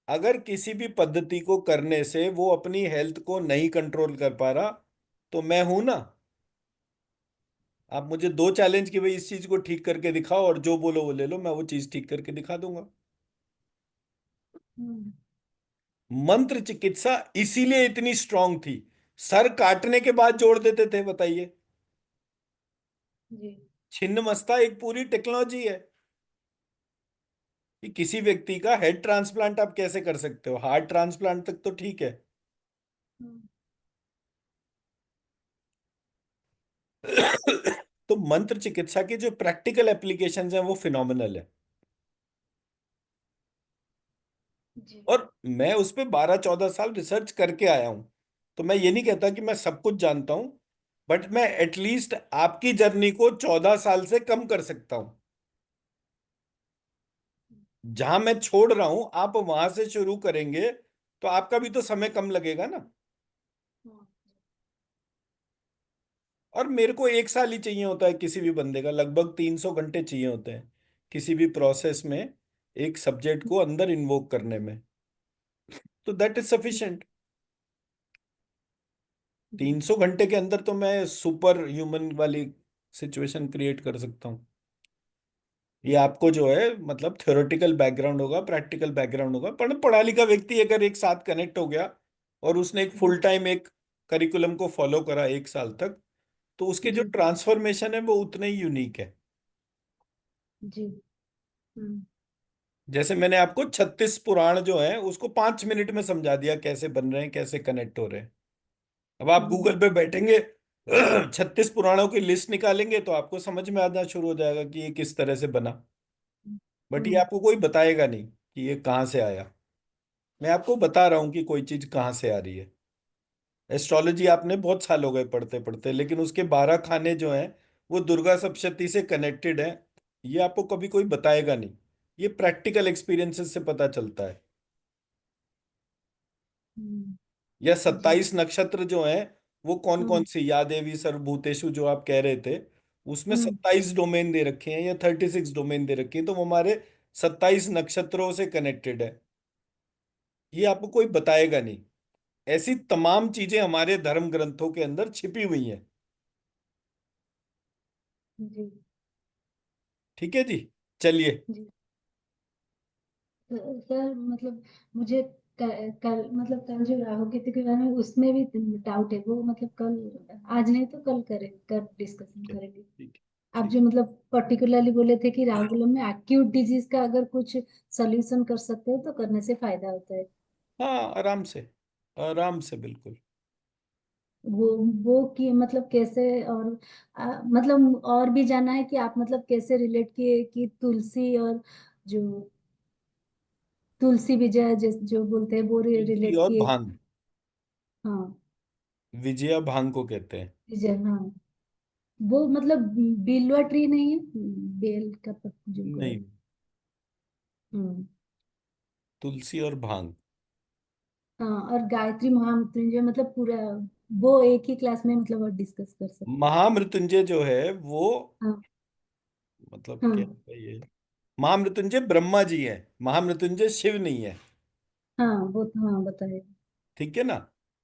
अगर किसी भी पद्धति को करने से वो अपनी हेल्थ को नहीं कंट्रोल कर पा रहा, तो मैं हूं ना। आप मुझे दो चैलेंज कि भाई इस चीज को ठीक करके दिखाओ, और जो बोलो वो ले लो, मैं वो चीज ठीक करके दिखा दूंगा। हम्म। मंत्र चिकित्सा इसीलिए इतनी स्ट्रांग थी, सर काटने के बाद जोड़ देते थे, बताइए। जी। छिन्न मस्ता एक पूरी टेक्नोलॉजी है कि किसी व्यक्ति का हेड ट्रांसप्लांट आप कैसे कर सकते हो, हार्ट ट्रांसप्लांट तक तो ठीक है। हम्म। तो मंत्र चिकित्सा की जो प्रैक्टिकल एप्लीकेशंस हैं वो फिनोमिनल है। जी। और मैं उस पे 12-14 साल रिसर्च करके आया हूं। तो मैं ये नहीं कहता कि मैं सब कुछ जानता हूं, बट मैं एटलीस्ट आपकी जर्नी को 14 साल से कम कर सकता हूं। जहां मैं छोड़ रहा हूं आप वहां से शुरू करेंगे तो आपका भी तो समय कम लगेगा ना। हाँ। और मेरे को 1 साल ही चाहिए होता है किसी भी बंदे का, लगभग 300 घंटे चाहिए होते हैं किसी भी प्रोसेस में, एक सब्जेक्ट को अंदर इन्वोक करने में। तो दैट इज सफिशिएंट। जी। 300 घंटे के अंदर तो मैं सुपर ह्यूमन वाली सिचुएशन क्रिएट कर सकता हूँ। ये आपको जो है मतलब थ्योरेटिकल बैकग्राउंड होगा, प्रैक्टिकल बैकग्राउंड होगा, पर पढ़ा लिखा व्यक्ति अगर एक साथ कनेक्ट हो गया और उसने एक जी। फुल टाइम एक करिकुलम को फॉलो करा 1 साल तक, तो उसके जो जी। ट्रांसफॉर्मेशन है वो उतने ही यूनिक है। जी। हम्म। जैसे मैंने आपको 36 पुराण जो है उसको 5 मिनट में समझा दिया कैसे बन रहे हैं, कैसे कनेक्ट हो रहे हैं। अब आप हम्म। गूगल पे बैठेंगे 36 पुराणों की लिस्ट निकालेंगे तो आपको समझ में आना शुरू हो जाएगा कि ये किस तरह से बना। बट ये हम्म। आपको कोई बताएगा नहीं कि ये कहाँ से आया। मैं आपको बता रहा हूँ कि कोई चीज कहाँ से आ रही है। एस्ट्रोलॉजी आपने बहुत साल हो गए पढ़ते पढ़ते, लेकिन उसके 12 खाने जो हैं वो दुर्गा सप्तशती से कनेक्टेड हैं, ये आपको कभी कोई बताएगा नहीं। ये प्रैक्टिकल एक्सपीरियंसेस से पता चलता है। हम्म। या जी। 27 नक्षत्र जो हैं वो कौन कौन हम्म। सी, या देवी सर्वभूतेषु जो आप कह रहे थे, उसमें हम्म। 27 डोमेन दे रखे हैं या 36 डोमेन दे रखे हैं, तो वो हमारे 27 नक्षत्रों से कनेक्टेड है। ये आपको कोई बताएगा नहीं। ऐसी तमाम चीजें हमारे धर्म ग्रंथों के अंदर छिपी हुई हैं। जी। ठीक है जी, चलिए। जी। सर मतलब मुझे कल मतलब कल जो राहु केतु के बारे में उसमें भी डाउट है, वो मतलब कल, आज नहीं तो कल करें, कल डिस्कशन ठीक है, करेंगे। ठीक है, आप ठीक जो मतलब पर्टिकुलरली बोले थे कि है। राहुल में एक्यूट डिजीज का अगर कुछ सोल्यूशन कर सकते हो तो करने से फायदा होता है। हाँ, आराम से, आराम से, बिल्कुल। वो वो कि मतलब कैसे, और मतलब और भी जाना है कि आप मतलब कैसे रिलेट किए कि तुलसी और जो तुलसी विजय जो बोलते हैं वो तुलसी रिलेट और किए। भांग, हाँ। विजया भांग को कहते हैं। विजय, हाँ। वो मतलब बिल्वा ट्री नहीं है, बेल का जो है। नहीं, हम्म। तुलसी और भांग। हाँ, और गायत्री महामृत्युंजय मतलब पूरा वो एक ही क्लास में मतलब और डिस्कस कर सकते हैं। महामृत्युंजय जो है वो हाँ। मतलब हाँ क्या है ये, महामृत्युंजय ब्रह्मा जी है, महामृत्युंजय शिव नहीं है। हाँ, वो तो हाँ बताइए। ठीक है ना।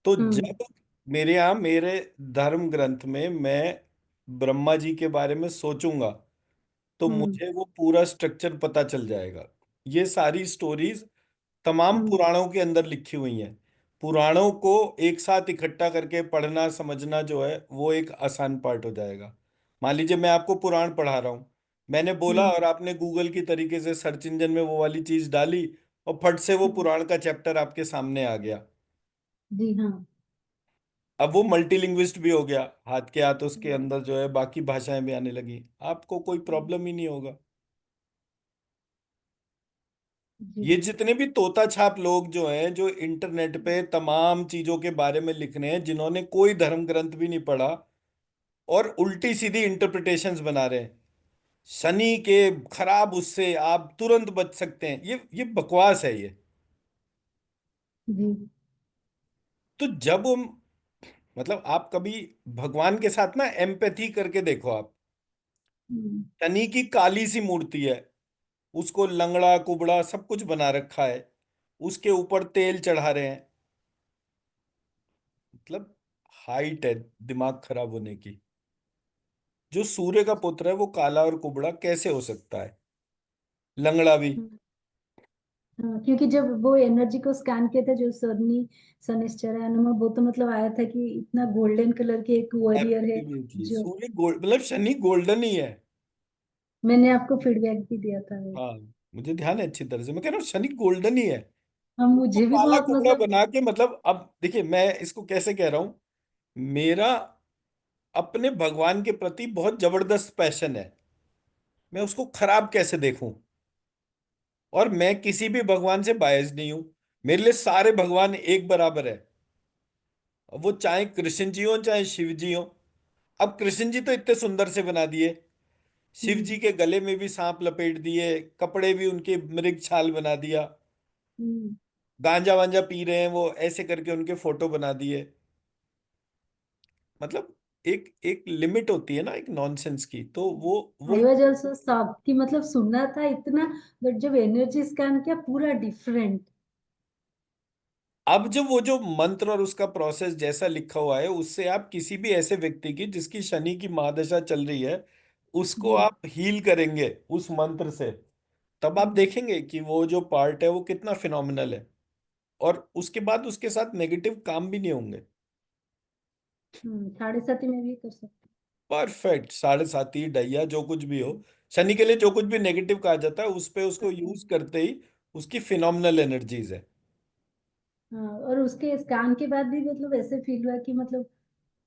तो हम्म जब मेरे यहाँ मेरे धर्म ग्रंथ में मैं ब्रह्मा जी के बारे में सोचूंगा, तो हम्म मुझे वो पूरा स्ट्रक्चर पता चल जाएगा। ये सारी स्टोरीज तमाम हम्म पुराणों के अंदर लिखी हुई हैं। पुराणों को एक साथ इकट्ठा करके पढ़ना समझना जो है वो एक आसान पार्ट हो जाएगा। मान लीजिए मैं आपको पुराण पढ़ा रहा हूँ, मैंने बोला हम्म, और आपने गूगल की तरीके से सर्च इंजन में वो वाली चीज डाली, और फट से वो हम्म, पुराण का चैप्टर आपके सामने आ गया। जी हाँ। अब वो मल्टीलिंग्विस्ट भी हो गया, हाथ के हाथ उसके हम्म, अंदर जो है बाकी भाषाएं भी आने लगी, आपको कोई हम्म, प्रॉब्लम ही नहीं होगा। जी। ये जितने भी तोता छाप लोग जो हैं, जो इंटरनेट पे तमाम चीजों के बारे में लिख रहे हैं, जिन्होंने कोई धर्म ग्रंथ भी नहीं पढ़ा और उल्टी सीधी इंटरप्रिटेशंस बना रहे हैं, शनि के खराब उससे आप तुरंत बच सकते हैं, ये बकवास है ये। जी। तो जब हम, मतलब आप कभी भगवान के साथ ना एम्पैथी करके देखो आप। हम्म शनि की काली सी मूर्ति है, उसको लंगड़ा कुबड़ा सब कुछ बना रखा है, उसके ऊपर तेल चढ़ा रहे हैं, मतलब हाइट है दिमाग खराब होने की। जो सूर्य का पुत्र है वो काला और कुबड़ा कैसे हो सकता है, लंगड़ा भी। हम्म, हाँ, क्योंकि जब वो एनर्जी को स्कैन किया था, जो शनिश्चर है नुमा, वो तो मतलब आया था कि इतना गोल्डन कलर के एक वॉरियर है। एब्सोल्युटली जो सूर्य गोल्ड, मतलब शनि गोल्डन ही है। मैंने आपको फीडबैक भी दिया था वो। हाँ, मुझे ध्यान है अच्छी तरह से, मैं कह रहा हूँ शनि गोल्डन ही है। हाँ, उसको मुझे भी काला बहुत कुबड़ा मतलब। बना के, मतलब अब देखिए मैं इसको कैसे कह रहा हूँ, मेरा अपने भगवान के प्रति बहुत जबरदस्त पैशन है, मैं उसको खराब कैसे देखूं। और मैं किसी भी भगवान से बायस नहीं हूं, मेरे लिए सारे भगवान एक बराबर है। वो चाहे कृष्ण जी हो चाहे शिव जी हो। अब कृष्ण जी तो इतने सुंदर से बना दिए, शिव हम्म जी के गले में भी सांप लपेट दिए, कपड़े भी उनके मृग छाल बना दिया, हम्म गांजा वांजा पी रहे हैं वो ऐसे करके उनके फोटो बना दिए। मतलब एक एक लिमिट होती है ना एक नॉनसेंस की, तो वो आई वाज ऑल्सो शॉक कि मतलब सुनना था इतना, बट जब एनर्जी स्कैन किया पूरा डिफरेंट। अब जब वो जो मंत्र और उसका प्रोसेस जैसा लिखा हुआ है, उससे आप किसी भी ऐसे व्यक्ति की जिसकी शनि की महादशा चल रही है, उसको जी। आप हील करेंगे उस मंत्र से, तब आप हम्म देखेंगे कि वो जो पार्ट है वो कितना फिनोमिनल है। और उसके बाद उसके साथ नेगेटिव काम भी नहीं होंगे। साढ़े साथी में भी कर सकते परफेक्ट, साढ़े साती डैया जो कुछ भी हो, शनि के लिए जो कुछ भी नेगेटिव कहा जाता है उस पे उसको हैं। यूज करते ही उसकी फिनोमिनल एनर्जीज है। हाँ, और उसके स्कैन के बाद भी मतलब ऐसे फील हुआ कि मतलब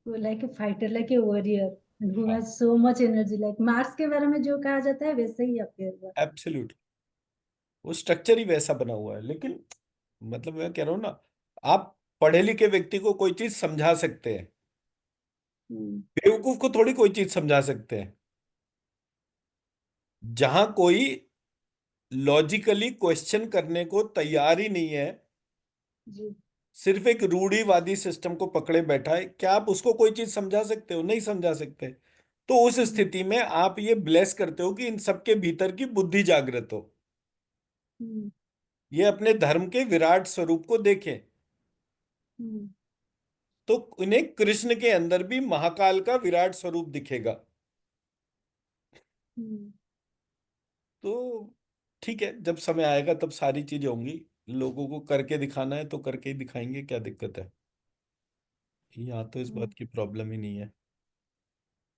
like a fighter, like a warrior who हाँ, has so much energy, like Mars के बारे में जो कहा जाता है वैसे ही अपेयर हुआ। एब्सोल्यूट, वो स्ट्रक्चर ही वैसा बना हुआ है। लेकिन मतलब मैं कह रहा हूँ ना, आप पढ़े लिखे व्यक्ति को कोई चीज समझा सकते हैं, हम्म बेवकूफ को थोड़ी कोई चीज समझा सकते हैं। जहां कोई लॉजिकली क्वेश्चन करने को तैयार ही नहीं है, जी। सिर्फ एक रूढ़िवादी सिस्टम को पकड़े बैठा है, क्या आप उसको कोई चीज समझा सकते हो? नहीं समझा सकते। तो उस हम्म स्थिति में आप ये ब्लेस करते हो कि इन सबके भीतर की बुद्धि जागृत हो, हम्म ये अपने धर्म के विराट स्वरूप को देखें। हम्म तो उन्हें कृष्ण के अंदर भी महाकाल का विराट स्वरूप दिखेगा। हम्म तो ठीक है, जब समय आएगा तब सारी चीजें होंगी। लोगों को करके दिखाना है तो करके ही दिखाएंगे, क्या दिक्कत है। यहाँ तो इस हम्म। बात की प्रॉब्लम ही नहीं है।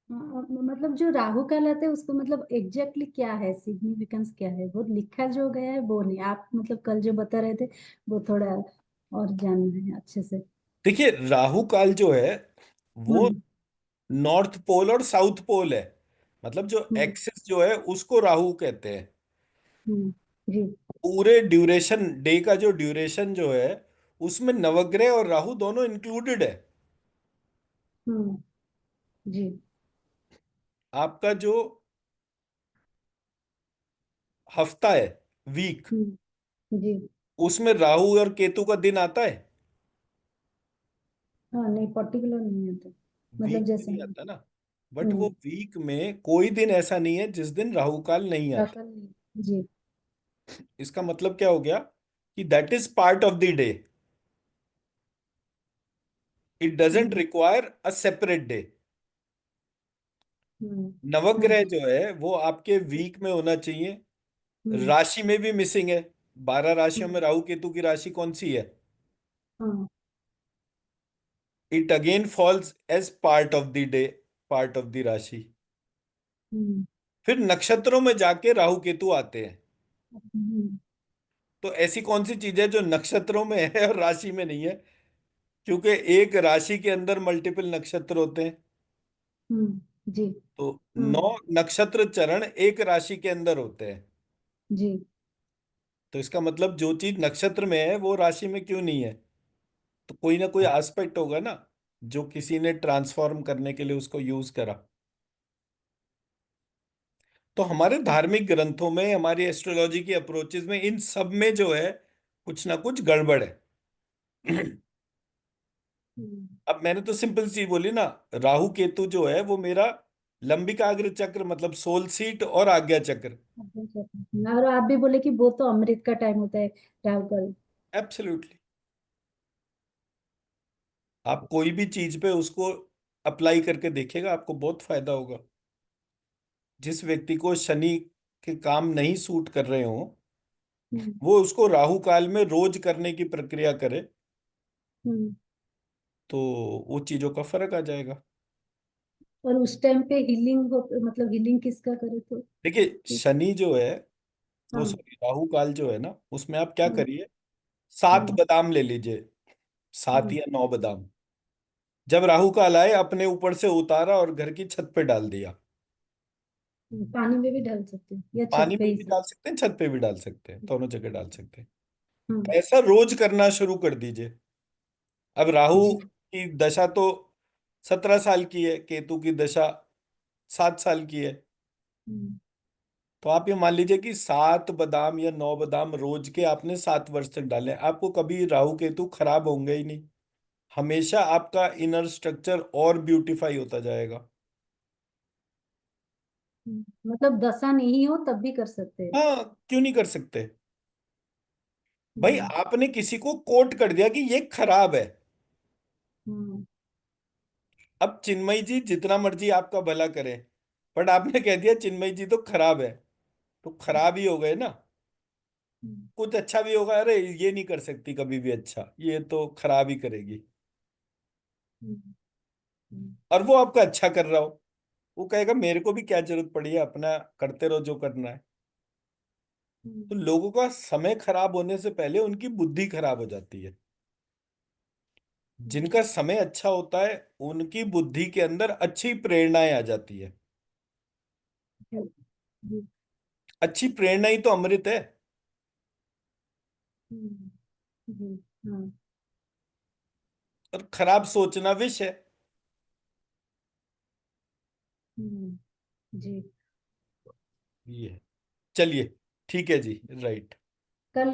हाँ, मतलब जो राहु कहलाते हैं उसको मतलब एग्जैक्टली क्या है, सिग्निफिकेंस क्या है, वो लिखा जो गया है वो नहीं, आप मतलब कल जो बता रहे थे वो थोड़ा और जानना है अच्छे से। देखिए राहु काल जो है वो हम्म नॉर्थ पोल और साउथ पोल है, मतलब जो हम्म एक्सिस जो है उसको राहु कहते हैं। जी। पूरे ड्यूरेशन डे का जो ड्यूरेशन जो है उसमें नवग्रह और राहु दोनों इंक्लूडेड है। हम्म जी। आपका जो हफ्ता है, वीक, जी। उसमें राहु और केतु का दिन आता है, हाँ नहीं, पर्टिकुलर नहीं है तो मतलब वीक में जैसे। नहीं आता ना। बट वो हम्म। वीक में कोई दिन ऐसा नहीं है जिस दिन राहु काल नहीं आता। दखल। जी। इसका मतलब क्या हो गया कि that is part of the day, it doesn't hmm. Require a separate day. Hmm. नवग्रह हम्म। जो है वो आपके वीक में होना चाहिए। हम्म। राशि में भी मिसिंग है। 12 राशियों में हम्म। राहु केतु की राशि कौन सी है? हाँ। It again falls as part of the day, part of the rashi. Hmm. फिर नक्षत्रों में जाके राहु केतु आते हैं। हम्म। तो ऐसी कौन सी चीज है जो नक्षत्रों में है और राशि में नहीं है? क्योंकि एक राशि के अंदर मल्टीपल नक्षत्र होते हैं। जी। तो हम्म। 9 नक्षत्र चरण एक राशि के अंदर होते हैं। जी। तो इसका मतलब जो चीज नक्षत्र में है वो राशि में क्यों नहीं है? तो कोई ना कोई एस्पेक्ट होगा ना, जो किसी ने ट्रांसफॉर्म करने के लिए उसको यूज करा। तो हमारे धार्मिक ग्रंथों में, हमारी एस्ट्रोलॉजी की अप्रोचेज में, इन सब में जो है कुछ ना कुछ गड़बड़ है। हम्म। अब मैंने तो सिंपल सी बोली ना, राहु केतु जो है वो मेरा लंबिकाग्र चक्र मतलब सोल सीट और आज्ञा चक्र। और आप भी बोले कि वो तो अमृत का टाइम होता है, राहु काल। एब्सोल्युटली। आप कोई भी चीज पे उसको अप्लाई करके देखिएगा, आपको बहुत फायदा होगा। जिस व्यक्ति को शनि के काम नहीं सूट कर रहे हो, हम्म। वो उसको राहु काल में रोज करने की प्रक्रिया करे, हम्म। तो वो चीजों का फर्क आ जाएगा। और उस टाइम पे हीलिंग हो, मतलब हीलिंग किसका करे तो देखिए ठीक। शनि जो है, वो हाँ। सॉरी राहु काल जो है ना, उसमें आप क्या हम्म। करिए, 7 बादाम ले लीजिए, सात हम्म। या 9 बादाम। जब राहु काल आए अपने ऊपर से उतारा और घर की छत पे डाल दिया। पानी में भी डाल सकते हैं या छत पानी पे में ही भी से? डाल सकते हैं, छत पे भी डाल सकते हैं, दोनों जगह डाल सकते हैं। हम्म। ऐसा रोज करना शुरू कर दीजिए। अब राहु जी। की दशा तो 17 साल की है, केतु की दशा 7 साल की है। हम्म। तो आप ये मान लीजिए कि 7 बादाम या 9 बादाम रोज के आपने 7 वर्ष तक डाले, आपको कभी राहु केतु खराब होंगे ही नहीं। हमेशा आपका इनर स्ट्रक्चर और ब्यूटीफाई होता जाएगा। मतलब दशा नहीं हो तब भी कर सकते हैं? हाँ, क्यों नहीं कर सकते? भाई हम्म। आपने किसी को कोट कर दिया कि ये खराब है। हम्म। अब चिन्मयी जी जितना मर्जी आपका भला करें, बट आपने कह दिया चिन्मयी जी तो खराब है, तो खराब ही हो गए ना। हम्म। कुछ अच्छा भी होगा, अरे ये नहीं कर सकती कभी भी अच्छा, ये तो खराब ही करेगी। हम्म। हम्म। और वो आपका अच्छा कर रहा हो, वो कहेगा मेरे को भी क्या जरूरत पड़ी है, अपना करते रहो जो करना है। तो हम्म। लोगों का समय खराब होने से पहले उनकी बुद्धि खराब हो जाती है। जिनका समय अच्छा होता है उनकी बुद्धि के अंदर अच्छी प्रेरणाएं आ जाती है। जी। अच्छी प्रेरणा ही तो अमृत है। हम्म। जी। हाँ। और खराब सोचना विष है। हम्म। जी। ये है। चलिए, ठीक है जी, राइट।